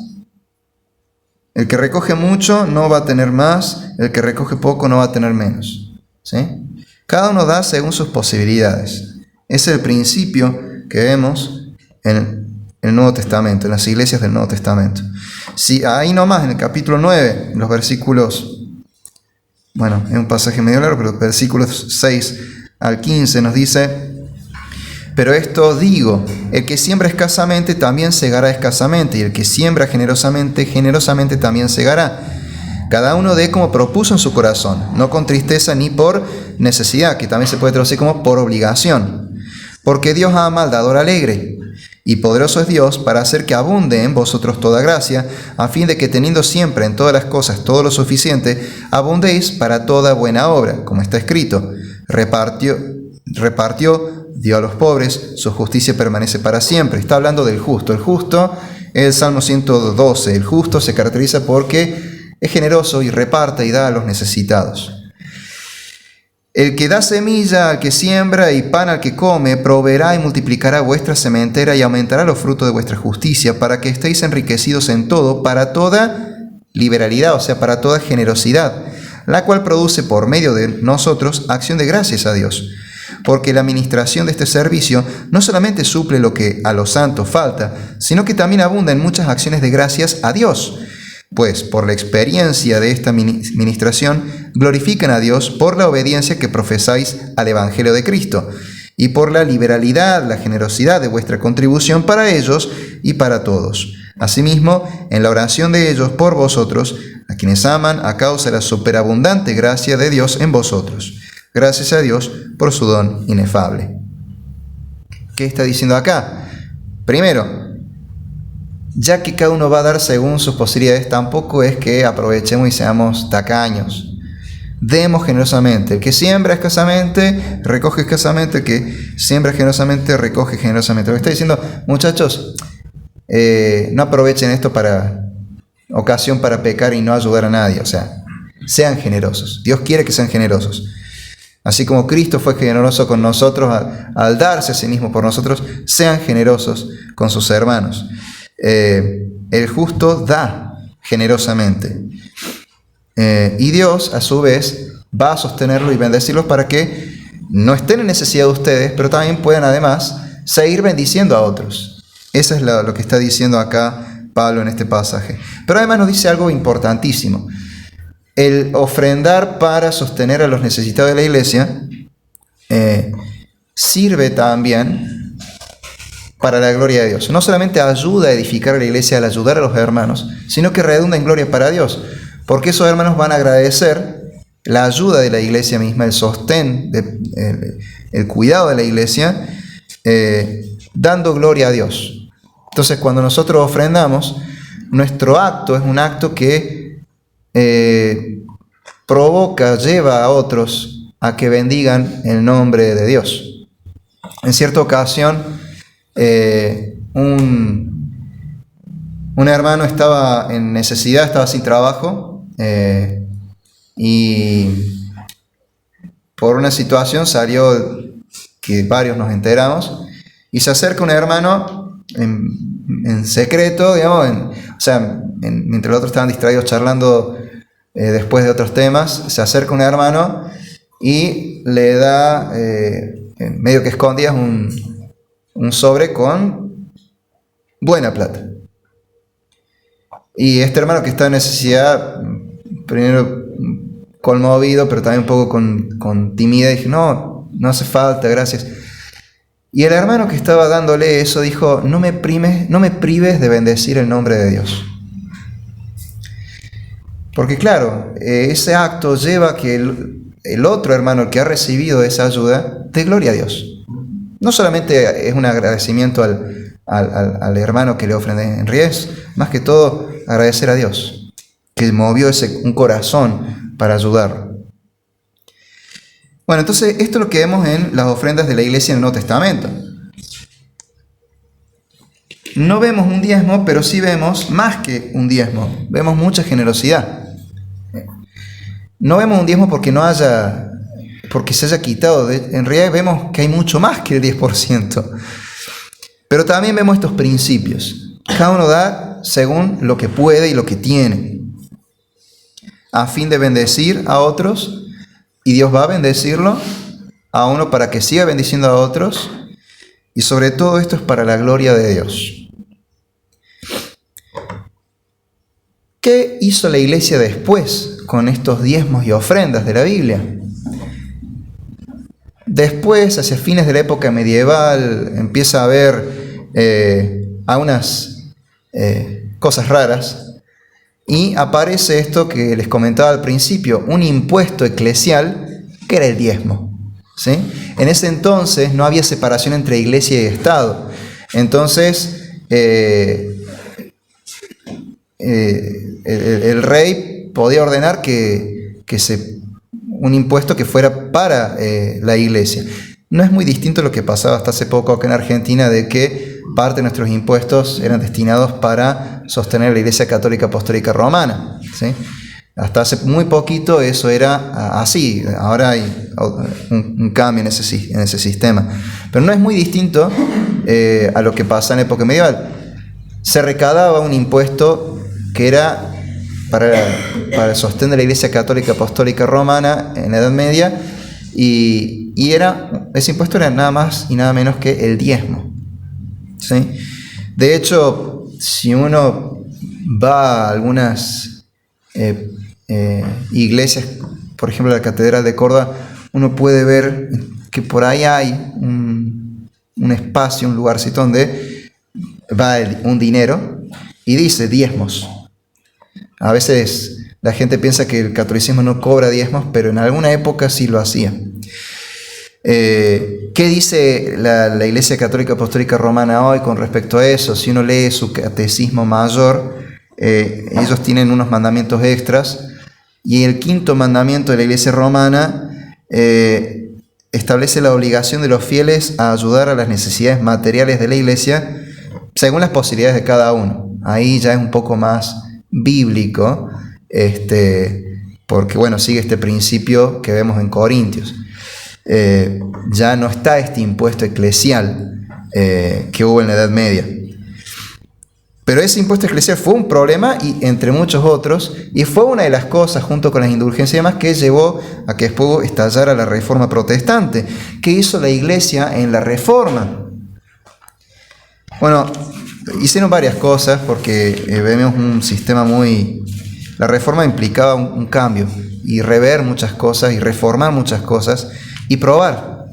el que recoge mucho no va a tener más, el que recoge poco no va a tener menos. ¿Sí? Cada uno da según sus posibilidades. Ese es el principio que vemos en el Nuevo Testamento, en las iglesias del Nuevo Testamento. Si ahí nomás, en el capítulo 9, los versículos, bueno, es un pasaje medio largo, pero versículos 6 al 15 nos dice: pero esto digo, el que siembra escasamente también segará escasamente, y el que siembra generosamente, generosamente también segará. Cada uno dé como propuso en su corazón, no con tristeza ni por necesidad, que también se puede traducir como por obligación, porque Dios ama al dador alegre. Y poderoso es Dios para hacer que abunde en vosotros toda gracia, a fin de que teniendo siempre en todas las cosas todo lo suficiente, abundéis para toda buena obra, como está escrito: repartió, dio a los pobres, su justicia permanece para siempre. Está hablando del justo. El justo es el Salmo 112. El justo se caracteriza porque es generoso y reparte y da a los necesitados. El que da semilla al que siembra y pan al que come, proveerá y multiplicará vuestra sementera y aumentará los frutos de vuestra justicia, para que estéis enriquecidos en todo, para toda liberalidad, o sea, para toda generosidad, la cual produce por medio de nosotros acción de gracias a Dios. Porque la administración de este servicio no solamente suple lo que a los santos falta, sino que también abunda en muchas acciones de gracias a Dios. Pues por la experiencia de esta ministración glorifican a Dios por la obediencia que profesáis al Evangelio de Cristo, y por la liberalidad, la generosidad de vuestra contribución para ellos y para todos. Asimismo, en la oración de ellos por vosotros, a quienes aman a causa de la superabundante gracia de Dios en vosotros. Gracias a Dios por su don inefable. ¿Qué está diciendo acá? Primero, ya que cada uno va a dar según sus posibilidades, tampoco es que aprovechemos y seamos tacaños. Demos generosamente. El que siembra escasamente, recoge escasamente. El que siembra generosamente, recoge generosamente. Lo que está diciendo, muchachos, no aprovechen esto para ocasión para pecar y no ayudar a nadie. O sea, sean generosos. Dios quiere que sean generosos. Así como Cristo fue generoso con nosotros al darse a sí mismo por nosotros, sean generosos con sus hermanos. El justo da generosamente. Y Dios, a su vez, va a sostenerlo y bendecirlos para que no estén en necesidad de ustedes, pero también puedan además seguir bendiciendo a otros. Eso es lo que está diciendo acá Pablo en este pasaje. Pero además nos dice algo importantísimo. El ofrendar para sostener a los necesitados de la iglesia sirve también para la gloria de Dios. No solamente ayuda a edificar a la iglesia al ayudar a los hermanos, sino que redunda en gloria para Dios, porque esos hermanos van a agradecer la ayuda de la iglesia misma, el sostén, el cuidado de la iglesia, dando gloria a Dios. Entonces, cuando nosotros ofrendamos, nuestro acto es un acto que provoca, lleva a otros a que bendigan el nombre de Dios. En cierta ocasión, un hermano estaba en necesidad, estaba sin trabajo, y por una situación salió que varios nos enteramos, y se acerca un hermano en secreto, digamos, mientras los otros estaban distraídos charlando después de otros temas, se acerca un hermano y le da, medio que escondidas, un sobre con buena plata. Y este hermano que está en necesidad, primero conmovido, pero también un poco con timidez, dije, no hace falta, gracias. Y el hermano que estaba dándole eso dijo, no me prives de bendecir el nombre de Dios. Porque claro, ese acto lleva a que el otro hermano, el que ha recibido esa ayuda, dé gloria a Dios. No solamente es un agradecimiento al hermano que le ofrende, en realidad es más que todo agradecer a Dios, que movió un corazón para ayudarlo. Bueno, entonces esto es lo que vemos en las ofrendas de la iglesia en el Nuevo Testamento. No vemos un diezmo, pero sí vemos más que un diezmo. Vemos mucha generosidad. No vemos un diezmo porque se haya quitado. En realidad vemos que hay mucho más que el 10%. Pero también vemos estos principios. Cada uno da según lo que puede y lo que tiene, a fin de bendecir a otros. Y Dios va a bendecirlo a uno para que siga bendiciendo a otros. Y sobre todo esto es para la gloria de Dios. ¿Qué hizo la iglesia después con estos diezmos y ofrendas de la Biblia? Después, hacia fines de la época medieval, empieza a haber algunas cosas raras. Y aparece esto que les comentaba al principio, un impuesto eclesial que era el diezmo, ¿sí? En ese entonces no había separación entre iglesia y Estado. Entonces, el rey podía ordenar un impuesto que fuera para la iglesia. No es muy distinto a lo que pasaba hasta hace poco acá en Argentina, de que parte de nuestros impuestos eran destinados para sostener la Iglesia Católica Apostólica Romana, ¿sí? Hasta hace muy poquito eso era así. Ahora hay un cambio en ese sistema. Pero no es muy distinto a lo que pasa en la época medieval. Se recaudaba un impuesto que era para el sostén de la Iglesia Católica Apostólica Romana en la Edad Media, y ese impuesto era nada más y nada menos que el diezmo, ¿sí? De hecho, si uno va a algunas iglesias, por ejemplo la Catedral de Córdoba, uno puede ver que por ahí hay un espacio, un lugarcito donde va un dinero y dice diezmos. A veces la gente piensa que el catolicismo no cobra diezmos, pero en alguna época sí lo hacía. ¿Qué dice la Iglesia Católica Apostólica Romana hoy con respecto a eso? Si uno lee su catecismo mayor, ellos tienen unos mandamientos extras, y el quinto mandamiento de la Iglesia Romana establece la obligación de los fieles a ayudar a las necesidades materiales de la Iglesia según las posibilidades de cada uno. Ahí ya es un poco más bíblico, porque bueno, sigue este principio que vemos en Corintios. Ya no está este impuesto eclesial que hubo en la Edad Media. Pero ese impuesto eclesial fue un problema, y entre muchos otros, y fue una de las cosas, junto con las indulgencias y demás, que llevó a que después estallara la Reforma Protestante. ¿Qué hizo la Iglesia en la Reforma? Bueno, hicieron varias cosas, porque vemos un sistema muy... La Reforma implicaba un cambio, y rever muchas cosas, y reformar muchas cosas, y probar,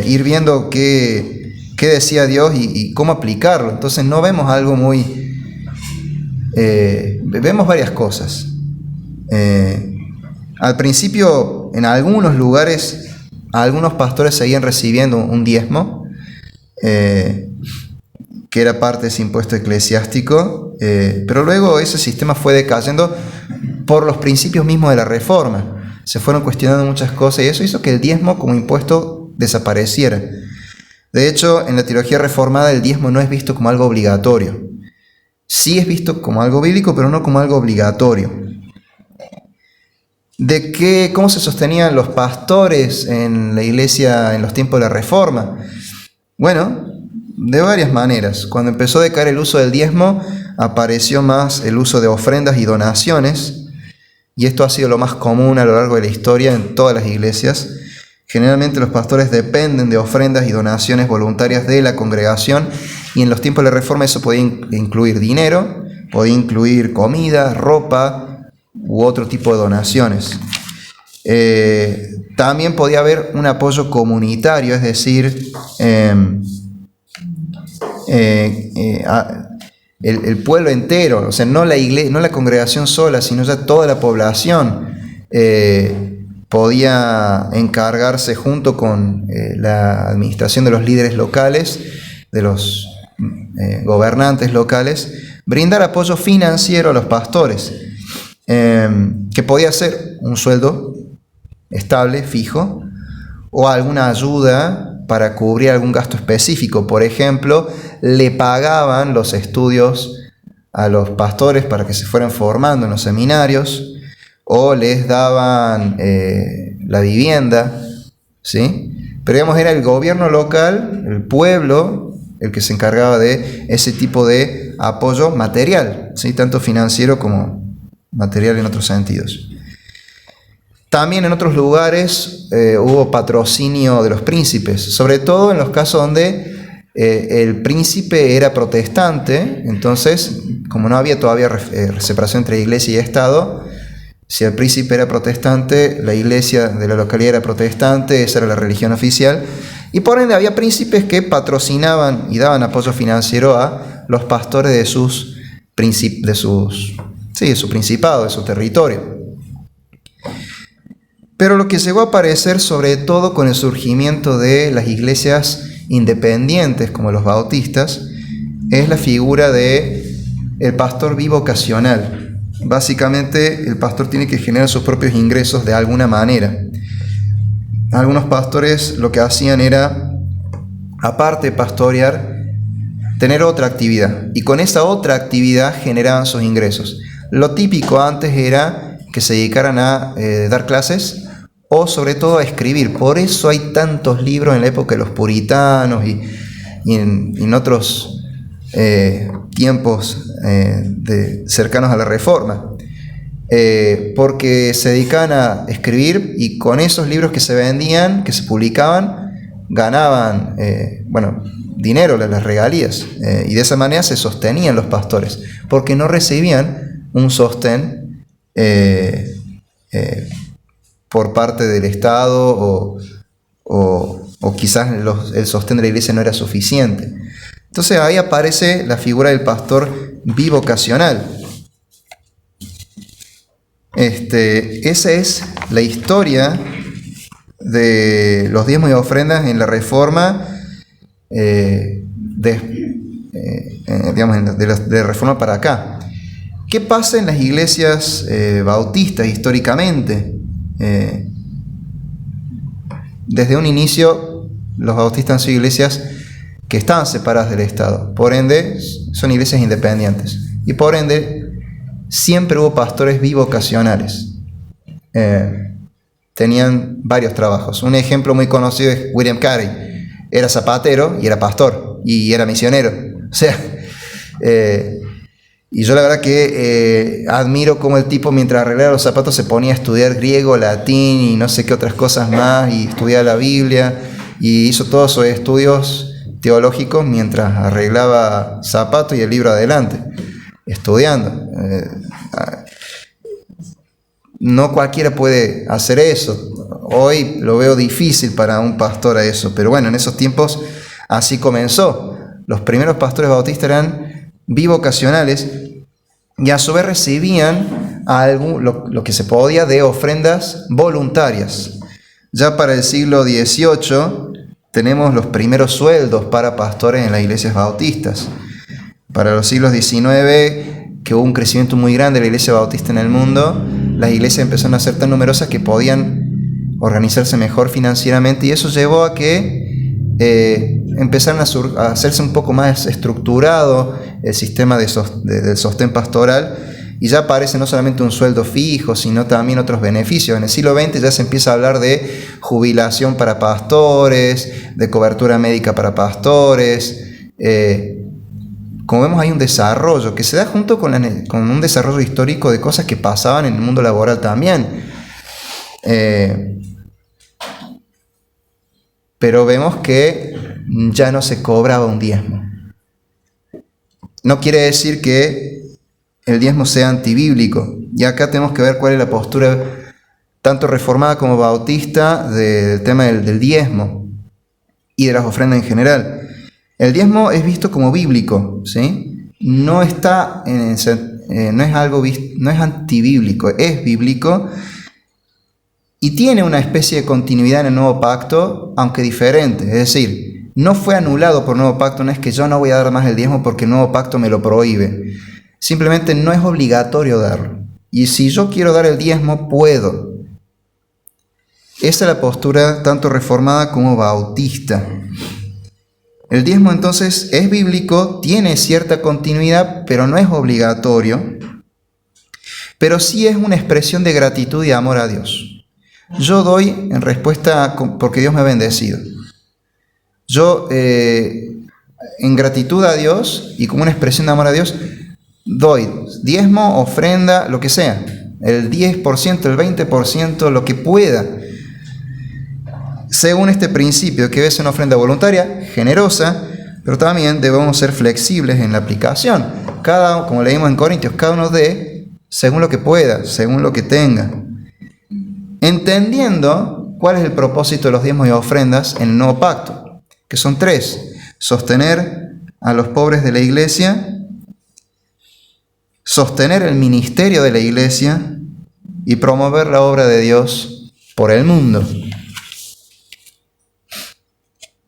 ir viendo qué decía Dios y cómo aplicarlo. Entonces no vemos algo muy... vemos varias cosas. Al principio, en algunos lugares, algunos pastores seguían recibiendo un diezmo, que era parte de ese impuesto eclesiástico, pero luego ese sistema fue decayendo por los principios mismos de la Reforma. Se fueron cuestionando muchas cosas, y eso hizo que el diezmo como impuesto desapareciera. De hecho, en la teología reformada el diezmo no es visto como algo obligatorio. Sí es visto como algo bíblico, pero no como algo obligatorio. ¿Cómo se sostenían los pastores en la iglesia en los tiempos de la Reforma? Bueno, de varias maneras. Cuando empezó a decaer el uso del diezmo, apareció más el uso de ofrendas y donaciones, y esto ha sido lo más común a lo largo de la historia en todas las iglesias. Generalmente los pastores dependen de ofrendas y donaciones voluntarias de la congregación, y en los tiempos de la Reforma eso podía incluir dinero, podía incluir comida, ropa u otro tipo de donaciones. También podía haber un apoyo comunitario, es decir, el pueblo entero, o sea, no la iglesia, no la congregación sola, sino ya toda la población podía encargarse, junto con la administración de los líderes locales, de los gobernantes locales, brindar apoyo financiero a los pastores, que podía ser un sueldo estable, fijo, o alguna ayuda para cubrir algún gasto específico. Por ejemplo, le pagaban los estudios a los pastores para que se fueran formando en los seminarios, o les daban la vivienda, ¿sí? Pero digamos, era el gobierno local, el pueblo, el que se encargaba de ese tipo de apoyo material, ¿sí? Tanto financiero como material en otros sentidos. También en otros lugares hubo patrocinio de los príncipes, sobre todo en los casos donde el príncipe era protestante. Entonces, como no había todavía separación entre iglesia y Estado, si el príncipe era protestante, la iglesia de la localidad era protestante, esa era la religión oficial, y por ende había príncipes que patrocinaban y daban apoyo financiero a los pastores de su principado, de su territorio. Pero lo que llegó a aparecer, sobre todo con el surgimiento de las iglesias independientes como los bautistas, es la figura de el pastor bivocacional. Básicamente, el pastor tiene que generar sus propios ingresos de alguna manera. Algunos pastores lo que hacían era, aparte de pastorear, tener otra actividad, y con esa otra actividad generaban sus ingresos. Lo típico antes era que se dedicaran a dar clases, o sobre todo a escribir. Por eso hay tantos libros en la época de los puritanos y en otros tiempos cercanos a la Reforma, porque se dedicaban a escribir, y con esos libros que se vendían, que se publicaban, ganaban dinero, las regalías, y de esa manera se sostenían los pastores, porque no recibían un sostén por parte del Estado, o quizás el sostén de la iglesia no era suficiente. Entonces ahí aparece la figura del pastor bivocacional. Esa es la historia de los diezmos y ofrendas en la Reforma, de la Reforma para acá. ¿Qué pasa en las iglesias bautistas históricamente? Desde un inicio, los bautistas han sido iglesias que estaban separadas del Estado. Por ende, son iglesias independientes. Y por ende, siempre hubo pastores bivocacionales. Tenían varios trabajos. Un ejemplo muy conocido es William Carey. Era zapatero y era pastor y era misionero. O sea, y yo la verdad que admiro cómo el tipo, mientras arreglaba los zapatos, se ponía a estudiar griego, latín y no sé qué otras cosas más, y estudiaba la Biblia, y hizo todos sus estudios teológicos mientras arreglaba zapatos y el libro adelante, estudiando. No cualquiera puede hacer eso. Hoy lo veo difícil para un pastor a eso, pero bueno, en esos tiempos así comenzó. Los primeros pastores bautistas eran bivocacionales y a su vez recibían algo, lo que se podía, de ofrendas voluntarias. Ya para el siglo XVIII tenemos los primeros sueldos para pastores en las iglesias bautistas. Para los siglos XIX, que hubo un crecimiento muy grande de la iglesia bautista en el mundo, las iglesias empezaron a ser tan numerosas que podían organizarse mejor financieramente, y eso llevó a que empezaron a hacerse un poco más estructurado el sistema del sostén pastoral, y ya aparece no solamente un sueldo fijo, sino también otros beneficios. En el siglo XX ya se empieza a hablar de jubilación para pastores, de cobertura médica para pastores. Como vemos, hay un desarrollo que se da junto con un desarrollo histórico de cosas que pasaban en el mundo laboral también. Pero vemos que ya no se cobraba un diezmo. No quiere decir que el diezmo sea antibíblico. Y acá tenemos que ver cuál es la postura, tanto reformada como bautista, del tema del diezmo y de las ofrendas en general. El diezmo es visto como bíblico, ¿sí? No es antibíblico, es bíblico. Y tiene una especie de continuidad en el nuevo pacto, aunque diferente. Es decir, no fue anulado por el nuevo pacto. No es que yo no voy a dar más el diezmo porque el nuevo pacto me lo prohíbe. Simplemente no es obligatorio darlo. Y si yo quiero dar el diezmo, puedo. Esa es la postura tanto reformada como bautista. El diezmo entonces es bíblico, tiene cierta continuidad, pero no es obligatorio. Pero sí es una expresión de gratitud y amor a Dios. Yo doy en respuesta porque Dios me ha bendecido. Yo, en gratitud a Dios y como una expresión de amor a Dios, doy diezmo, ofrenda, lo que sea. El 10%, el 20%, lo que pueda. Según este principio, que es una ofrenda voluntaria, generosa, pero también debemos ser flexibles en la aplicación. Como leímos en Corintios, cada uno dé según lo que pueda, según lo que tenga. Entendiendo cuál es el propósito de los diezmos y ofrendas en el nuevo pacto, que son 3: sostener a los pobres de la iglesia, sostener el ministerio de la iglesia y promover la obra de Dios por el mundo.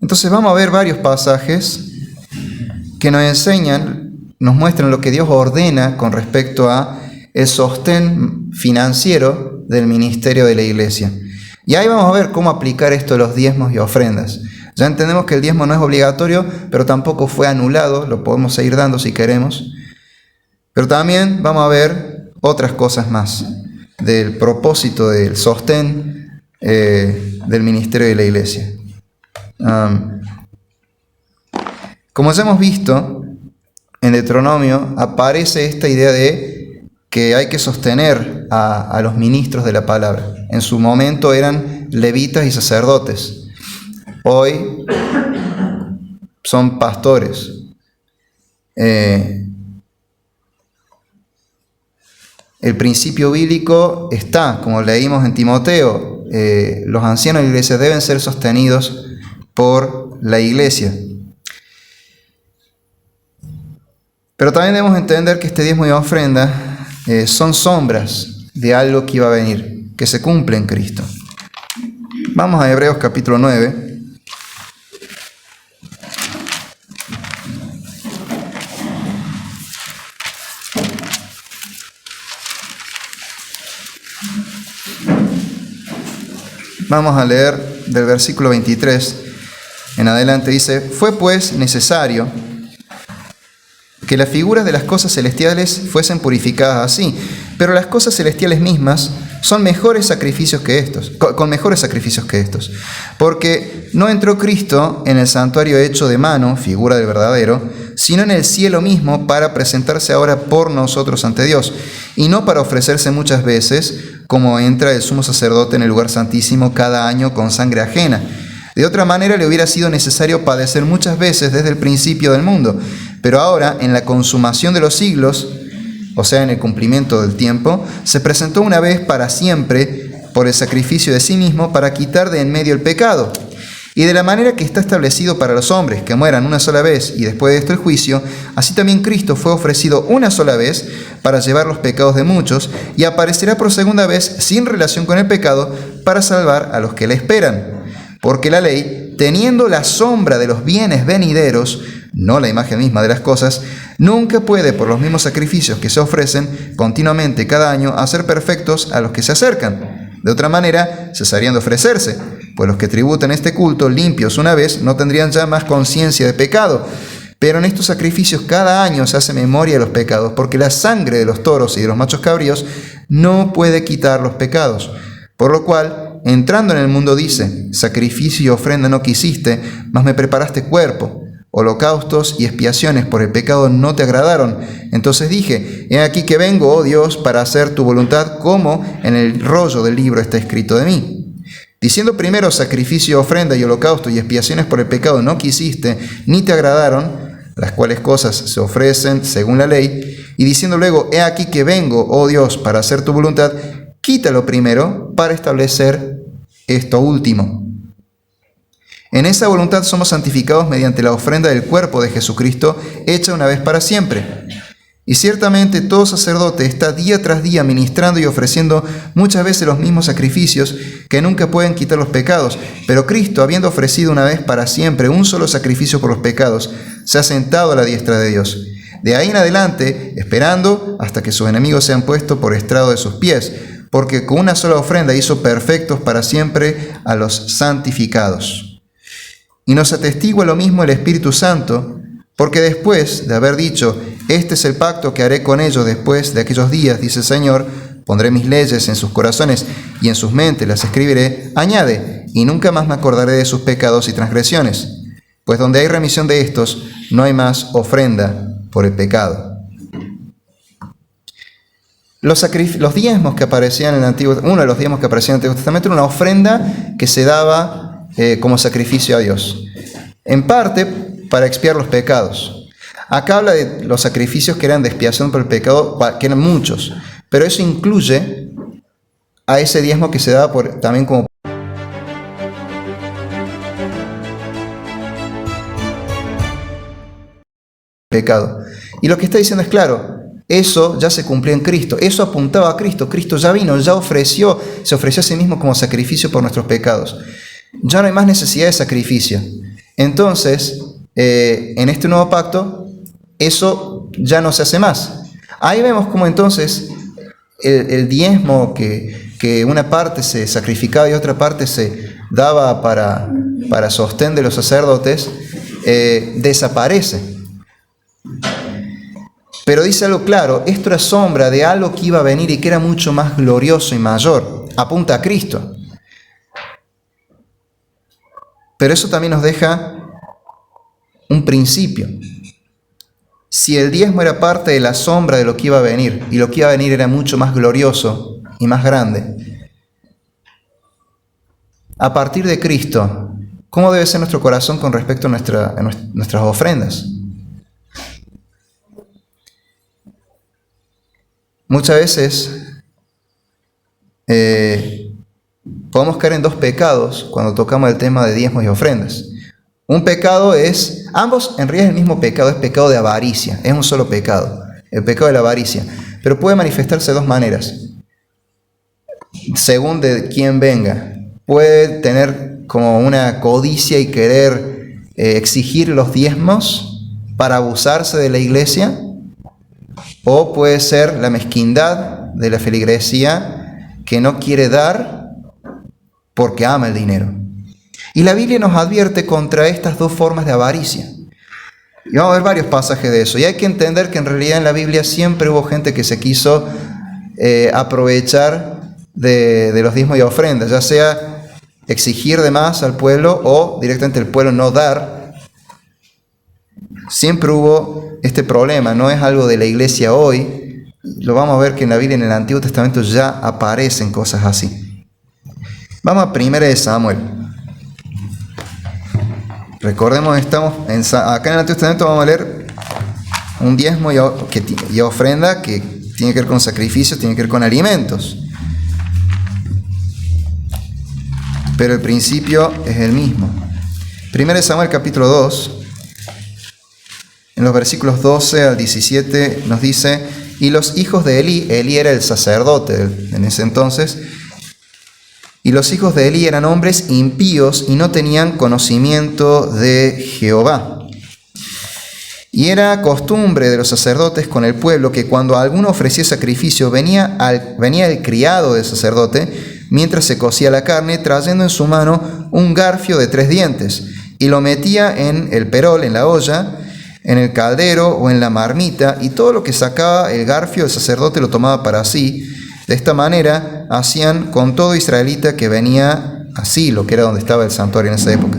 Entonces vamos a ver varios pasajes que nos muestran lo que Dios ordena con respecto a el sostén financiero del ministerio de la iglesia. Y ahí vamos a ver cómo aplicar esto de los diezmos y ofrendas. Ya entendemos que el diezmo no es obligatorio, pero tampoco fue anulado, lo podemos seguir dando si queremos. Pero también vamos a ver otras cosas más del propósito del sostén del ministerio de la iglesia. Como ya hemos visto, en Deuteronomio aparece esta idea de que hay que sostener a los ministros de la palabra. En su momento eran levitas y sacerdotes. Hoy son pastores. El principio bíblico está, como leímos en Timoteo, los ancianos de la iglesia deben ser sostenidos por la iglesia. Pero también debemos entender que este diezmo y ofrenda son sombras de algo que iba a venir, que se cumple en Cristo. Vamos a Hebreos capítulo 9. Vamos a leer del versículo 23 en adelante dice: fue pues necesario que las figuras de las cosas celestiales fuesen purificadas así, pero las cosas celestiales mismas son mejores sacrificios que estos, con mejores sacrificios que estos, porque no entró Cristo en el santuario hecho de mano, figura del verdadero, sino en el cielo mismo para presentarse ahora por nosotros ante Dios, y no para ofrecerse muchas veces, como entra el sumo sacerdote en el lugar santísimo cada año con sangre ajena. De otra manera le hubiera sido necesario padecer muchas veces desde el principio del mundo, pero ahora, en la consumación de los siglos, o sea, en el cumplimiento del tiempo, se presentó una vez para siempre por el sacrificio de sí mismo para quitar de en medio el pecado. Y de la manera que está establecido para los hombres, que mueran una sola vez y después de esto el juicio, así también Cristo fue ofrecido una sola vez para llevar los pecados de muchos, y aparecerá por segunda vez sin relación con el pecado para salvar a los que le esperan. Porque la ley, teniendo la sombra de los bienes venideros, no la imagen misma de las cosas, nunca puede, por los mismos sacrificios que se ofrecen continuamente cada año, hacer perfectos a los que se acercan. De otra manera, cesarían de ofrecerse, pues los que tributan este culto limpios una vez no tendrían ya más conciencia de pecado. Pero en estos sacrificios cada año se hace memoria de los pecados, porque la sangre de los toros y de los machos cabríos no puede quitar los pecados. Por lo cual, entrando en el mundo dice: sacrificio y ofrenda no quisiste, mas me preparaste cuerpo. Holocaustos y expiaciones por el pecado no te agradaron. Entonces dije: he aquí que vengo, oh Dios, para hacer tu voluntad, como en el rollo del libro está escrito de mí. Diciendo primero: sacrificio, ofrenda y holocausto y expiaciones por el pecado no quisiste, ni te agradaron, las cuales cosas se ofrecen según la ley. Y diciendo luego: he aquí que vengo, oh Dios, para hacer tu voluntad, quítalo primero para establecer esto último. En esa voluntad somos santificados mediante la ofrenda del cuerpo de Jesucristo, hecha una vez para siempre. Y ciertamente todo sacerdote está día tras día ministrando y ofreciendo muchas veces los mismos sacrificios que nunca pueden quitar los pecados. Pero Cristo, habiendo ofrecido una vez para siempre un solo sacrificio por los pecados, se ha sentado a la diestra de Dios. De ahí en adelante, esperando hasta que sus enemigos sean puestos por estrado de sus pies, porque con una sola ofrenda hizo perfectos para siempre a los santificados. Y nos atestigua lo mismo el Espíritu Santo, porque después de haber dicho: este es el pacto que haré con ellos después de aquellos días, dice el Señor, pondré mis leyes en sus corazones y en sus mentes las escribiré, añade: y nunca más me acordaré de sus pecados y transgresiones. Pues donde hay remisión de estos, no hay más ofrenda por el pecado. Los diezmos que aparecían en el Antiguo, uno de los diezmos que aparecían en el Antiguo Testamento era una ofrenda que se daba como sacrificio a Dios, en parte para expiar los pecados. Acá habla de los sacrificios que eran de expiación por el pecado, que eran muchos, pero eso incluye a ese diezmo que se daba también como pecado. Y lo que está diciendo es claro: eso ya se cumplió en Cristo, eso apuntaba a Cristo. Cristo ya vino, ya se ofreció a sí mismo como sacrificio por nuestros pecados. Ya no hay más necesidad de sacrificio. Entonces, en este nuevo pacto, eso ya no se hace más. Ahí vemos cómo entonces el diezmo, que una parte se sacrificaba y otra parte se daba para sostén de los sacerdotes, desaparece. Pero dice algo claro: esto era sombra de algo que iba a venir y que era mucho más glorioso y mayor. Apunta a Cristo. Pero eso también nos deja un principio. Si el diezmo era parte de la sombra de lo que iba a venir, y lo que iba a venir era mucho más glorioso y más grande, a partir de Cristo, ¿cómo debe ser nuestro corazón con respecto a nuestras ofrendas? Muchas veces podemos caer en dos pecados cuando tocamos el tema de diezmos y ofrendas. Un pecado es, ambos en realidad es el mismo pecado, es pecado de avaricia, es un solo pecado, el pecado de la avaricia, pero puede manifestarse de dos maneras, según de quién venga. Puede tener como una codicia y querer exigir los diezmos para abusarse de la iglesia, o puede ser la mezquindad de la feligresía que no quiere dar porque ama el dinero. Y la Biblia nos advierte contra estas dos formas de avaricia. Y vamos a ver varios pasajes de eso. Y hay que entender que en realidad en la Biblia siempre hubo gente que se quiso aprovechar de los diezmos y ofrendas, ya sea exigir de más al pueblo o directamente el pueblo no dar. Siempre hubo este problema, no es algo de la iglesia hoy. Lo vamos a ver que en la Biblia, en el Antiguo Testamento, ya aparecen cosas así. Vamos a 1 Samuel. Recordemos, estamos acá en el Antiguo Testamento, vamos a leer un diezmo y ofrenda que tiene que ver con sacrificios, tiene que ver con alimentos. Pero el principio es el mismo. 1 Samuel capítulo 2, en los versículos 12 al 17 nos dice: y los hijos de Elí era el sacerdote en ese entonces, y los hijos de Elí eran hombres impíos y no tenían conocimiento de Jehová. Y era costumbre de los sacerdotes con el pueblo que cuando alguno ofrecía sacrificio venía el criado del sacerdote mientras se cocía la carne, trayendo en su mano un garfio de 3 dientes, y lo metía en el perol, en la olla, en el caldero o en la marmita, y todo lo que sacaba el garfio el sacerdote lo tomaba para sí. De esta manera hacían con todo israelita que venía a Silo, que era donde estaba el santuario en esa época.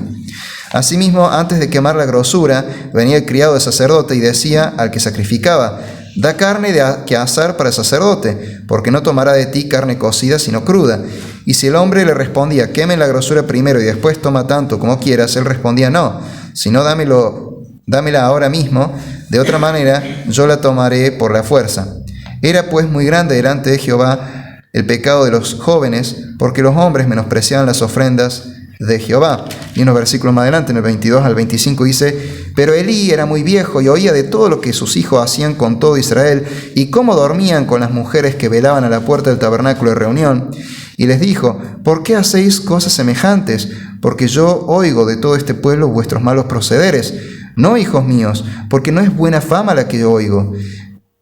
Asimismo, antes de quemar la grosura, venía el criado del sacerdote y decía al que sacrificaba: da carne que asar para el sacerdote, porque no tomará de ti carne cocida sino cruda. Y si el hombre le respondía: queme la grosura primero y después toma tanto como quieras, él respondía: no, sino dámela ahora mismo, de otra manera yo la tomaré por la fuerza. Era pues muy grande delante de Jehová el pecado de los jóvenes, porque los hombres menospreciaban las ofrendas de Jehová. Y unos versículos más adelante, en el 22 al 25, dice: pero Elí era muy viejo y oía de todo lo que sus hijos hacían con todo Israel, y cómo dormían con las mujeres que velaban a la puerta del tabernáculo de reunión. Y les dijo: ¿por qué hacéis cosas semejantes? Porque yo oigo de todo este pueblo vuestros malos procederes. No, hijos míos, porque no es buena fama la que yo oigo,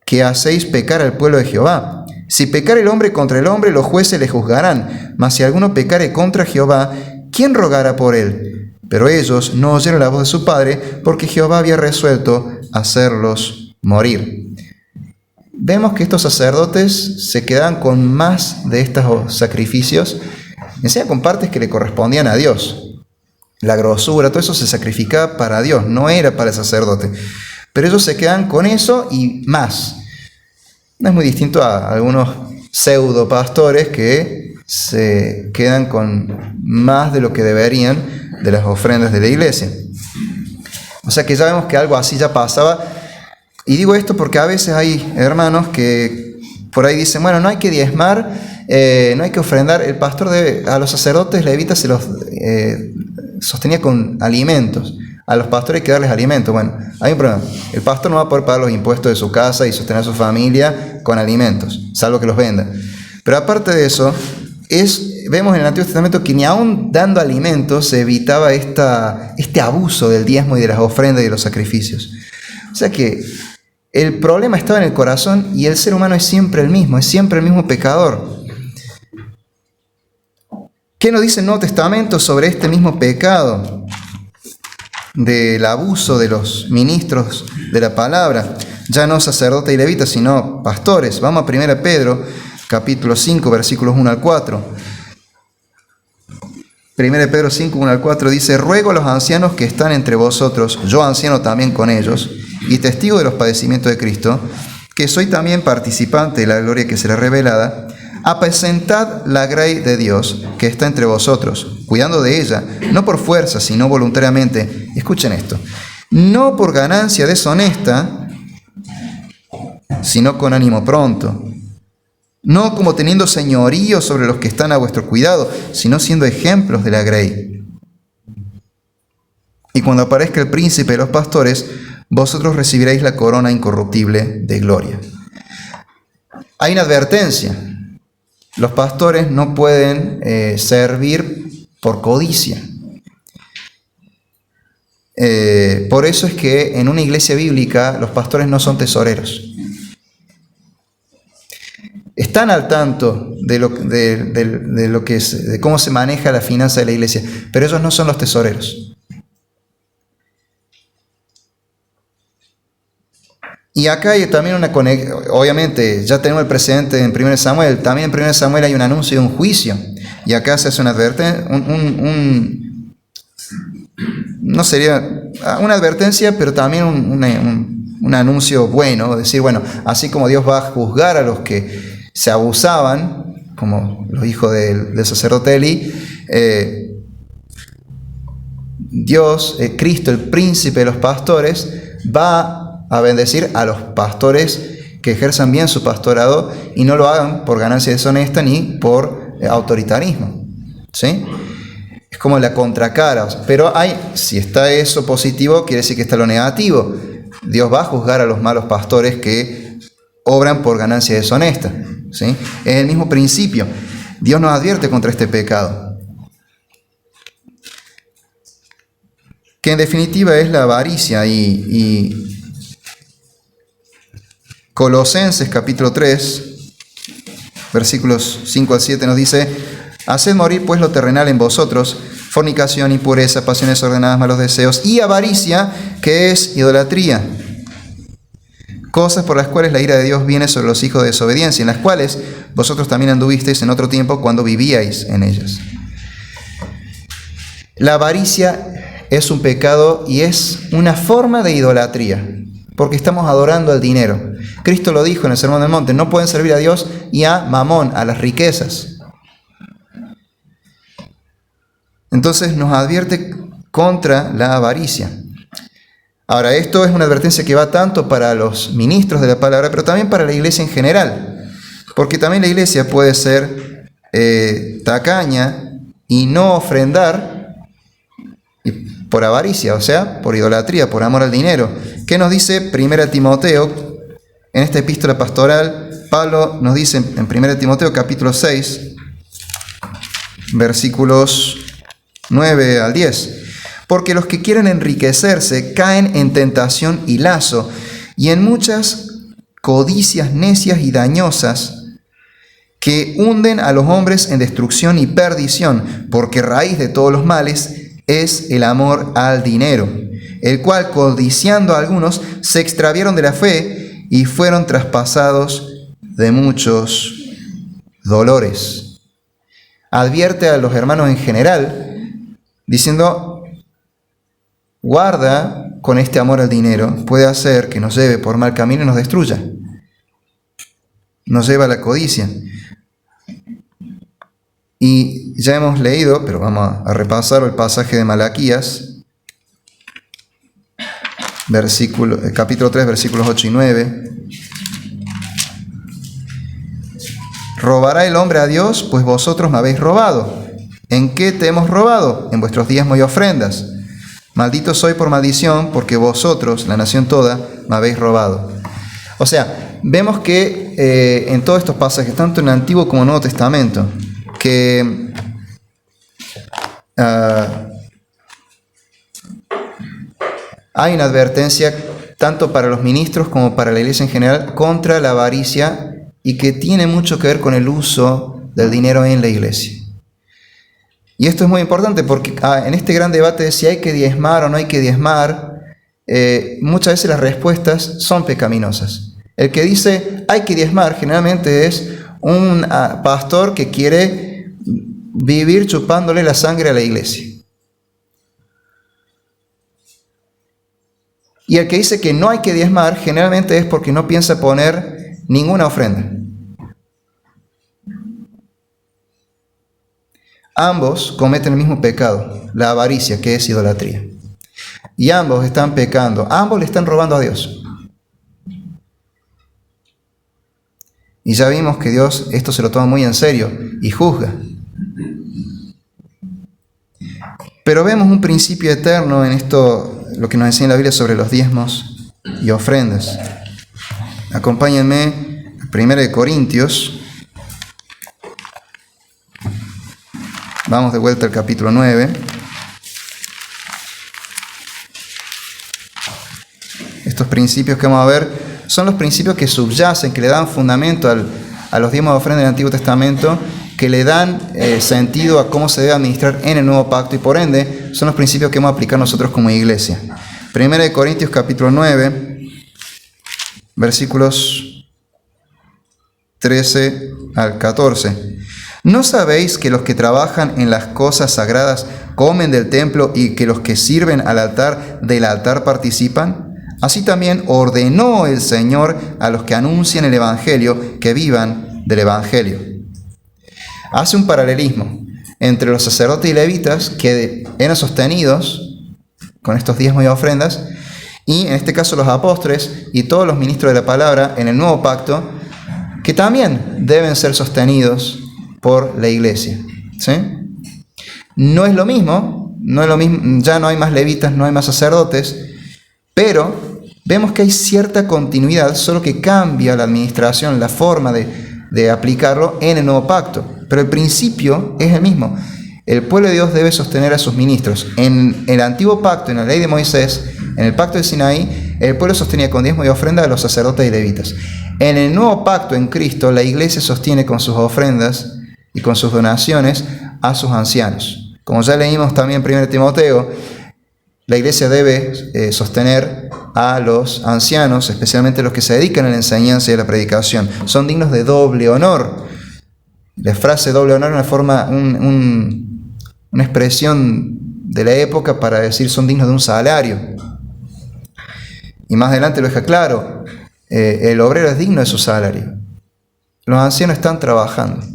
que hacéis pecar al pueblo de Jehová. Si pecare el hombre contra el hombre, los jueces le juzgarán. Mas si alguno pecare contra Jehová, ¿quién rogará por él? Pero ellos no oyeron la voz de su padre, porque Jehová había resuelto hacerlos morir. Vemos que estos sacerdotes se quedaban con más de estos sacrificios, encima con partes que le correspondían a Dios. La grosura, todo eso se sacrificaba para Dios, no era para el sacerdote. Pero ellos se quedan con eso y más. No es muy distinto a algunos pseudo pastores que se quedan con más de lo que deberían de las ofrendas de la iglesia. O sea que ya vemos que algo así ya pasaba. Y digo esto porque a veces hay hermanos que por ahí dicen: bueno, no hay que diezmar, no hay que ofrendar. El pastor a los sacerdotes levitas se los sostenía con alimentos. A los pastores hay que darles alimentos. Bueno, hay un problema. El pastor no va a poder pagar los impuestos de su casa y sostener a su familia con alimentos, salvo que los venda. Pero aparte de eso, vemos en el Antiguo Testamento que ni aún dando alimentos se evitaba este abuso del diezmo y de las ofrendas y de los sacrificios. O sea que el problema estaba en el corazón, y el ser humano es siempre el mismo pecador. ¿Qué nos dice el Nuevo Testamento sobre este mismo pecado del abuso de los ministros de la palabra? Ya no sacerdotes y levitas, sino pastores. Vamos a 1 Pedro, capítulo 5, versículos 1 al 4. 1 Pedro 5, 1 al 4 dice: ruego a los ancianos que están entre vosotros, yo anciano también con ellos, y testigo de los padecimientos de Cristo, que soy también participante de la gloria que será revelada, apacentad la grey de Dios que está entre vosotros, cuidando de ella, no por fuerza, sino voluntariamente. Escuchen esto: no por ganancia deshonesta, sino con ánimo pronto, no como teniendo señorío sobre los que están a vuestro cuidado, sino siendo ejemplos de la grey. Y cuando aparezca el príncipe de los pastores, vosotros recibiréis la corona incorruptible de gloria. Hay una advertencia: los pastores no pueden servir por codicia. Por eso es que en una iglesia bíblica los pastores no son tesoreros. Están al tanto de cómo se maneja la finanza de la iglesia, pero ellos no son los tesoreros. Y acá hay también una conexión, obviamente ya tenemos el precedente en 1 Samuel, también en 1 Samuel hay un anuncio de un juicio, y acá se hace una advertencia, no sería una advertencia, pero también un anuncio bueno, decir, bueno, así como Dios va a juzgar a los que se abusaban, como los hijos del sacerdote Eli, Dios, Cristo, el príncipe de los pastores, va a bendecir a los pastores que ejerzan bien su pastorado y no lo hagan por ganancia deshonesta ni por autoritarismo, ¿sí? Es como la contracara, pero si está eso positivo, quiere decir que está lo negativo. Dios va a juzgar a los malos pastores que obran por ganancia deshonesta, ¿sí? Es el mismo principio. Dios nos advierte contra este pecado, que en definitiva es la avaricia. Y Colosenses capítulo 3, versículos 5 al 7 nos dice: haced morir pues lo terrenal en vosotros, fornicación, impureza, pasiones ordenadas, malos deseos y avaricia, que es idolatría. Cosas por las cuales la ira de Dios viene sobre los hijos de desobediencia, en las cuales vosotros también anduvisteis en otro tiempo cuando vivíais en ellas. La avaricia es un pecado y es una forma de idolatría, porque estamos adorando al dinero. Cristo lo dijo en el Sermón del Monte: no pueden servir a Dios y a Mamón, a las riquezas. Entonces nos advierte contra la avaricia. Ahora, esto es una advertencia que va tanto para los ministros de la palabra, pero también para la iglesia en general, porque también la iglesia puede ser tacaña y no ofrendar por avaricia, o sea, por idolatría, por amor al dinero. ¿Qué nos dice 1 Timoteo? En esta epístola pastoral, Pablo nos dice en 1 Timoteo capítulo 6, versículos 9 al 10: porque los que quieren enriquecerse caen en tentación y lazo, y en muchas codicias necias y dañosas, que hunden a los hombres en destrucción y perdición, porque raíz de todos los males es el amor al dinero, el cual, codiciando a algunos, se extraviaron de la fe y fueron traspasados de muchos dolores. Advierte a los hermanos en general, diciendo: guarda con este amor al dinero, puede hacer que nos lleve por mal camino y nos destruya. Nos lleva a la codicia. Y ya hemos leído, pero vamos a repasar el pasaje de Malaquías, capítulo 3, versículos 8 y 9. ¿Robará el hombre a Dios? Pues vosotros me habéis robado. ¿En qué te hemos robado? En vuestros diezmos y ofrendas. Maldito soy por maldición, porque vosotros, la nación toda, me habéis robado. O sea, vemos que en todos estos pasajes, tanto en el Antiguo como en el Nuevo Testamento, que hay una advertencia tanto para los ministros como para la iglesia en general contra la avaricia, y que tiene mucho que ver con el uso del dinero en la iglesia. Y esto es muy importante porque en este gran debate de si hay que diezmar o no hay que diezmar, muchas veces las respuestas son pecaminosas. El que dice hay que diezmar generalmente es un pastor que quiere vivir chupándole la sangre a la iglesia. Y el que dice que no hay que diezmar generalmente es porque no piensa poner ninguna ofrenda. Ambos cometen el mismo pecado, la avaricia, que es idolatría. Y ambos están pecando, ambos le están robando a Dios. Y ya vimos que Dios esto se lo toma muy en serio y juzga. Pero vemos un principio eterno en esto, lo que nos enseña la Biblia sobre los diezmos y ofrendas. Acompáñenme a 1 Corintios. Vamos de vuelta al capítulo 9. Estos principios que vamos a ver son los principios que subyacen, que le dan fundamento a los diezmos de ofrenda del Antiguo Testamento que le dan sentido a cómo se debe administrar en el Nuevo Pacto y por ende son los principios que vamos a aplicar nosotros como iglesia. 1 Corintios capítulo 9, versículos 13 al 14. ¿No sabéis que los que trabajan en las cosas sagradas comen del templo y que los que sirven al altar del altar participan? Así también ordenó el Señor a los que anuncian el Evangelio que vivan del Evangelio. Hace un paralelismo entre los sacerdotes y levitas que eran sostenidos con estos diezmos y ofrendas, y en este caso los apóstoles y todos los ministros de la palabra en el nuevo pacto, que también deben ser sostenidos por la iglesia. ¿Sí? No es lo mismo, ya no hay más levitas, no hay más sacerdotes, pero vemos que hay cierta continuidad, solo que cambia la administración, la forma de aplicarlo en el nuevo pacto. Pero el principio es el mismo. El pueblo de Dios debe sostener a sus ministros. En el antiguo pacto, en la ley de Moisés, en el pacto de Sinaí, el pueblo sostenía con diezmo y ofrenda a los sacerdotes y levitas. En el nuevo pacto en Cristo, la iglesia sostiene con sus ofrendas y con sus donaciones a sus ancianos. Como ya leímos también en 1 Timoteo, la iglesia debe sostener a los ancianos, especialmente los que se dedican a la enseñanza y a la predicación. Son dignos de doble honor. La frase doble honor es una expresión de la época para decir son dignos de un salario. Y más adelante lo deja claro, el obrero es digno de su salario. Los ancianos están trabajando.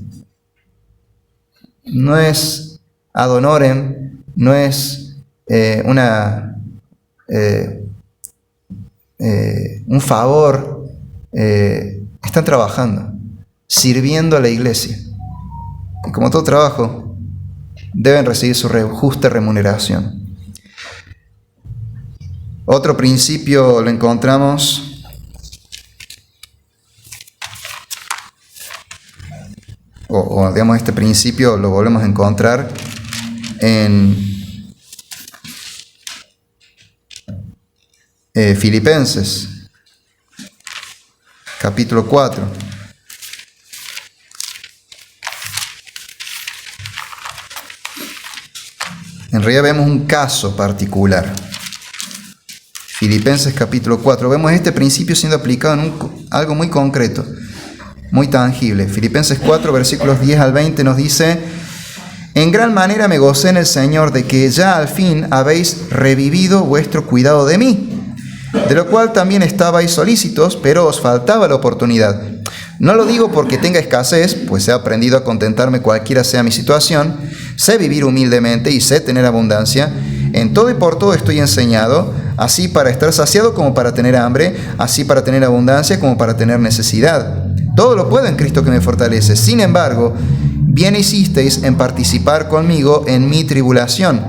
No es ad honorem, no es un favor. Están trabajando, sirviendo a la iglesia. Y como todo trabajo, deben recibir su justa remuneración. Otro principio lo encontramos o digamos este principio lo volvemos a encontrar en Filipenses capítulo 4. En realidad vemos un caso particular. Filipenses capítulo 4. Vemos este principio siendo aplicado en algo muy concreto, muy tangible. Filipenses 4, versículos 10 al 20 nos dice: en gran manera me gocé en el Señor de que ya al fin habéis revivido vuestro cuidado de mí, de lo cual también estabais solícitos, pero os faltaba la oportunidad. No lo digo porque tenga escasez, pues he aprendido a contentarme cualquiera sea mi situación. Sé vivir humildemente y sé tener abundancia. En todo y por todo estoy enseñado, así para estar saciado como para tener hambre, así para tener abundancia como para tener necesidad. Todo lo puedo en Cristo que me fortalece. Sin embargo, bien hicisteis en participar conmigo en mi tribulación.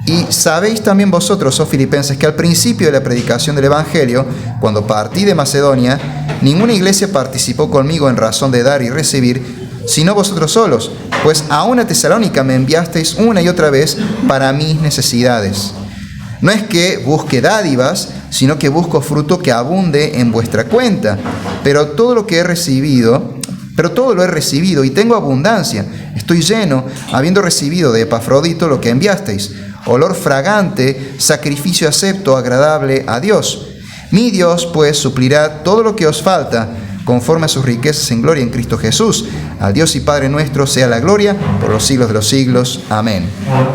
Y sabéis también vosotros, oh filipenses, que al principio de la predicación del Evangelio, cuando partí de Macedonia, ninguna iglesia participó conmigo en razón de dar y recibir, sino vosotros solos, pues aún a Tesalónica me enviasteis una y otra vez para mis necesidades. No es que busque dádivas, sino que busco fruto que abunde en vuestra cuenta. Pero todo lo he recibido y tengo abundancia. Estoy lleno, habiendo recibido de Epafrodito lo que enviasteis, olor fragante, sacrificio acepto, agradable a Dios. Mi Dios, pues, suplirá todo lo que os falta, conforme a sus riquezas en gloria en Cristo Jesús. Al Dios y Padre nuestro sea la gloria por los siglos de los siglos. Amén.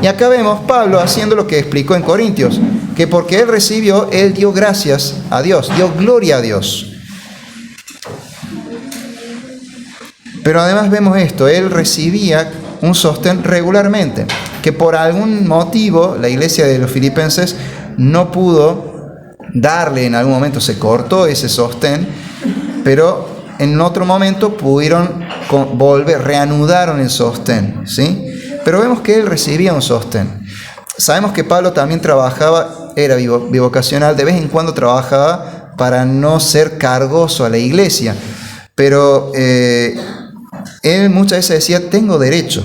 Y acá vemos Pablo haciendo lo que explicó en Corintios, que porque él recibió, él dio gracias a Dios, dio gloria a Dios. Pero además vemos esto, él recibía un sostén regularmente, que por algún motivo la iglesia de los filipenses no pudo darle, en algún momento se cortó ese sostén, pero en otro momento pudieron reanudaron el sostén, ¿sí? Pero vemos que él recibía un sostén. Sabemos que Pablo también trabajaba, era bivocacional, de vez en cuando trabajaba para no ser cargoso a la iglesia, pero él muchas veces decía, tengo derecho.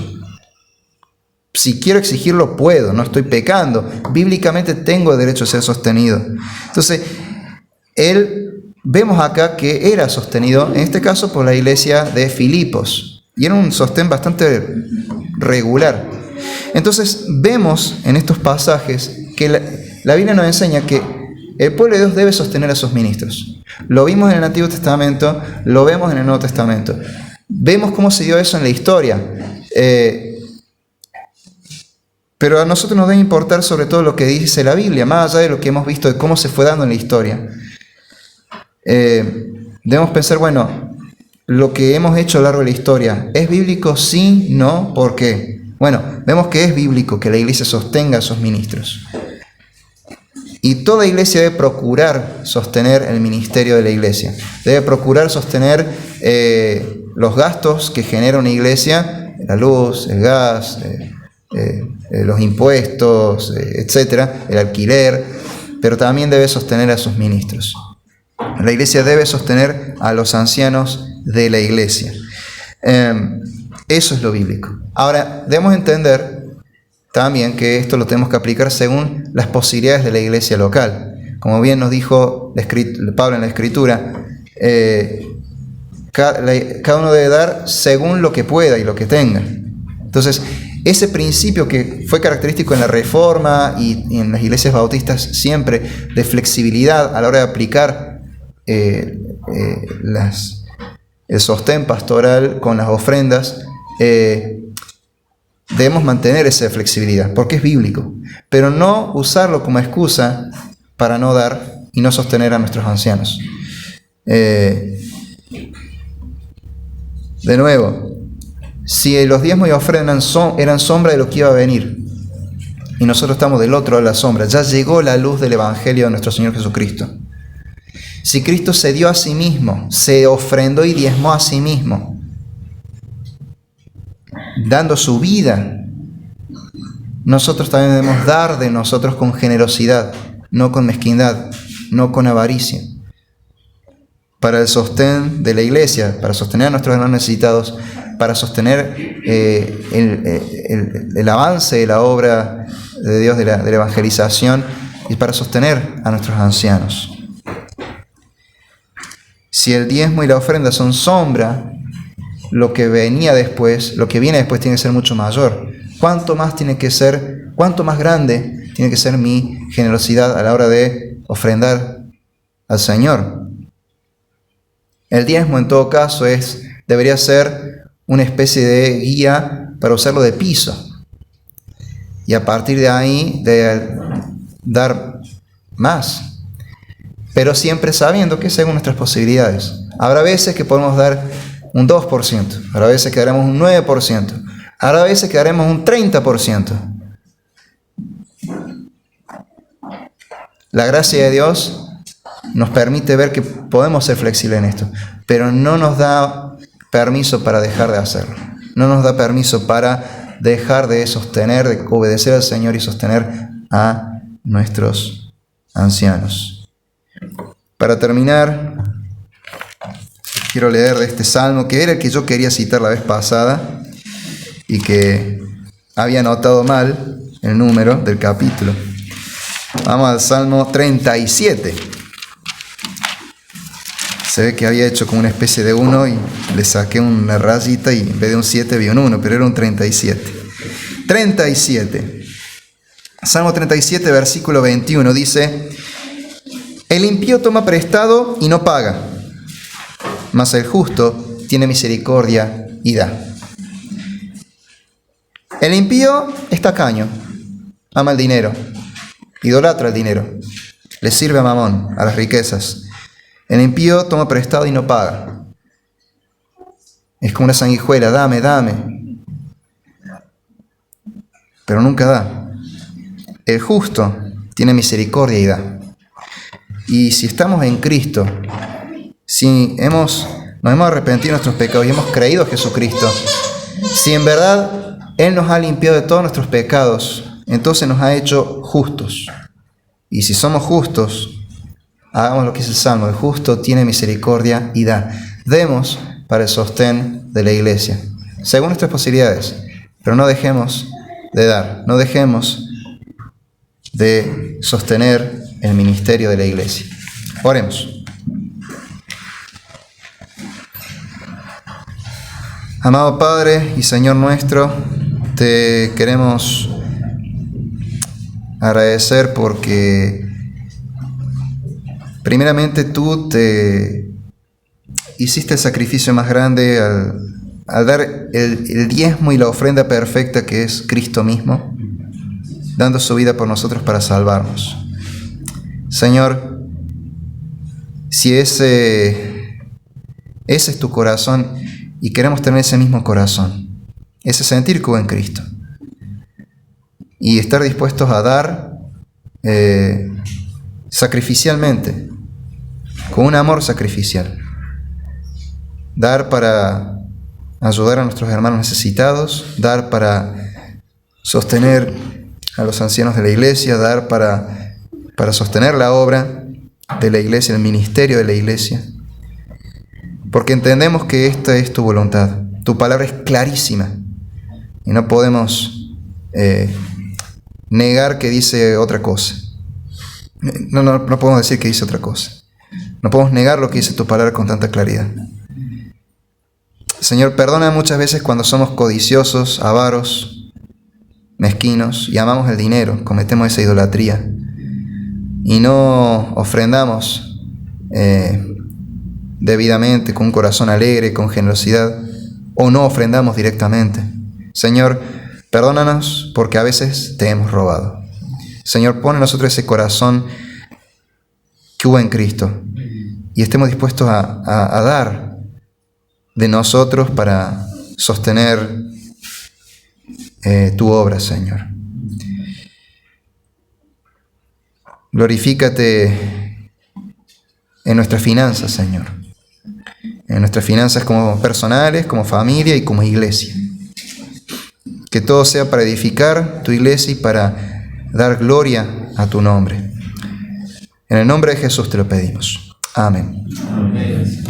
Si quiero exigirlo, puedo, no estoy pecando. Bíblicamente tengo derecho a ser sostenido. Entonces, él vemos acá que era sostenido, en este caso, por la iglesia de Filipos. Y era un sostén bastante regular. Entonces, vemos en estos pasajes que la Biblia nos enseña que el pueblo de Dios debe sostener a sus ministros. Lo vimos en el Antiguo Testamento, lo vemos en el Nuevo Testamento. Vemos cómo se dio eso en la historia. Pero a nosotros nos debe importar sobre todo lo que dice la Biblia, más allá de lo que hemos visto de cómo se fue dando en la historia. Debemos pensar, bueno, lo que hemos hecho a lo largo de la historia, ¿es bíblico? Sí, no, ¿por qué? Bueno, vemos que es bíblico que la iglesia sostenga a sus ministros. Y toda iglesia debe procurar sostener el ministerio de la iglesia. Debe procurar sostener los gastos que genera una iglesia, la luz, el gas, los impuestos, etcétera, el alquiler, pero también debe sostener a sus ministros. La iglesia debe sostener a los ancianos de la iglesia. Eso es lo bíblico. Ahora, debemos entender también que esto lo tenemos que aplicar según las posibilidades de la iglesia local. Como bien nos dijo Pablo en la Escritura, cada uno debe dar según lo que pueda y lo que tenga. Entonces, ese principio que fue característico en la Reforma y en las iglesias bautistas siempre, de flexibilidad a la hora de aplicar el sostén pastoral con las ofrendas, debemos mantener esa flexibilidad, porque es bíblico, pero no usarlo como excusa para no dar y no sostener a nuestros ancianos. De nuevo, si los diezmos y ofrendas eran sombra de lo que iba a venir, y nosotros estamos del otro lado de la sombra, ya llegó la luz del Evangelio de nuestro Señor Jesucristo. Si Cristo se dio a sí mismo, se ofrendó y diezmó a sí mismo, dando su vida, nosotros también debemos dar de nosotros con generosidad, no con mezquindad, no con avaricia, para el sostén de la iglesia, para sostener a nuestros hermanos necesitados, para sostener el avance de la obra de Dios, de la evangelización, y para sostener a nuestros ancianos. Si el diezmo y la ofrenda son sombra, lo que viene después tiene que ser mucho mayor. ¿Cuánto más grande tiene que ser mi generosidad a la hora de ofrendar al Señor? El diezmo, en todo caso, debería ser una especie de guía para usarlo de piso. Y a partir de ahí, de dar más. Pero siempre sabiendo que según nuestras posibilidades. Habrá veces que podemos dar un 2%, habrá veces que daremos un 9%, habrá veces que daremos un 30%. La gracia de Dios nos permite ver que podemos ser flexibles en esto, pero no nos da permiso para dejar de hacerlo. No nos da permiso para dejar de sostener, de obedecer al Señor y sostener a nuestros ancianos. Para terminar, quiero leer de este salmo, que era el que yo quería citar la vez pasada y que había anotado mal el número del capítulo. Vamos al Salmo 37. Se ve que había hecho como una especie de 1 y le saqué una rayita y en vez de un 7 vi un 1, pero era un 37. 37. Salmo 37, versículo 21 dice: el impío toma prestado y no paga, mas el justo tiene misericordia y da. El impío es tacaño, ama el dinero, idolatra el dinero, le sirve a Mamón, a las riquezas. El impío toma prestado y no paga. Es como una sanguijuela, dame, dame, pero nunca da. El justo tiene misericordia y da. Y si estamos en Cristo, si nos hemos arrepentido de nuestros pecados y hemos creído en Jesucristo, si en verdad Él nos ha limpiado de todos nuestros pecados, entonces nos ha hecho justos. Y si somos justos, hagamos lo que dice el Salmo: el justo tiene misericordia y da. Demos para el sostén de la iglesia, según nuestras posibilidades, pero no dejemos de dar, no dejemos de sostener el ministerio de la iglesia. Oremos. Amado Padre y Señor nuestro, te queremos agradecer porque primeramente tú te hiciste el sacrificio más grande al dar el diezmo y la ofrenda perfecta que es Cristo mismo, dando su vida por nosotros para salvarnos. Señor, si ese es tu corazón y queremos tener ese mismo corazón, ese sentir que hubo en Cristo y estar dispuestos a dar sacrificialmente, con un amor sacrificial, dar para ayudar a nuestros hermanos necesitados, dar para sostener a los ancianos de la iglesia, dar para sostener la obra de la iglesia, el ministerio de la iglesia, porque entendemos que esta es tu voluntad. Tu palabra es clarísima y no podemos negar que dice otra cosa. No podemos decir que dice otra cosa. No podemos negar lo que dice tu palabra con tanta claridad. Señor, perdona muchas veces cuando somos codiciosos, avaros, mezquinos y amamos el dinero, cometemos esa idolatría y no ofrendamos debidamente, con un corazón alegre, con generosidad, o no ofrendamos directamente. Señor, perdónanos porque a veces te hemos robado. Señor, pon en nosotros ese corazón que hubo en Cristo y estemos dispuestos a dar de nosotros para sostener tu obra, Señor. Glorifícate en nuestras finanzas, Señor. En nuestras finanzas como personales, como familia y como iglesia. Que todo sea para edificar tu iglesia y para dar gloria a tu nombre. En el nombre de Jesús te lo pedimos. Amén. Amén.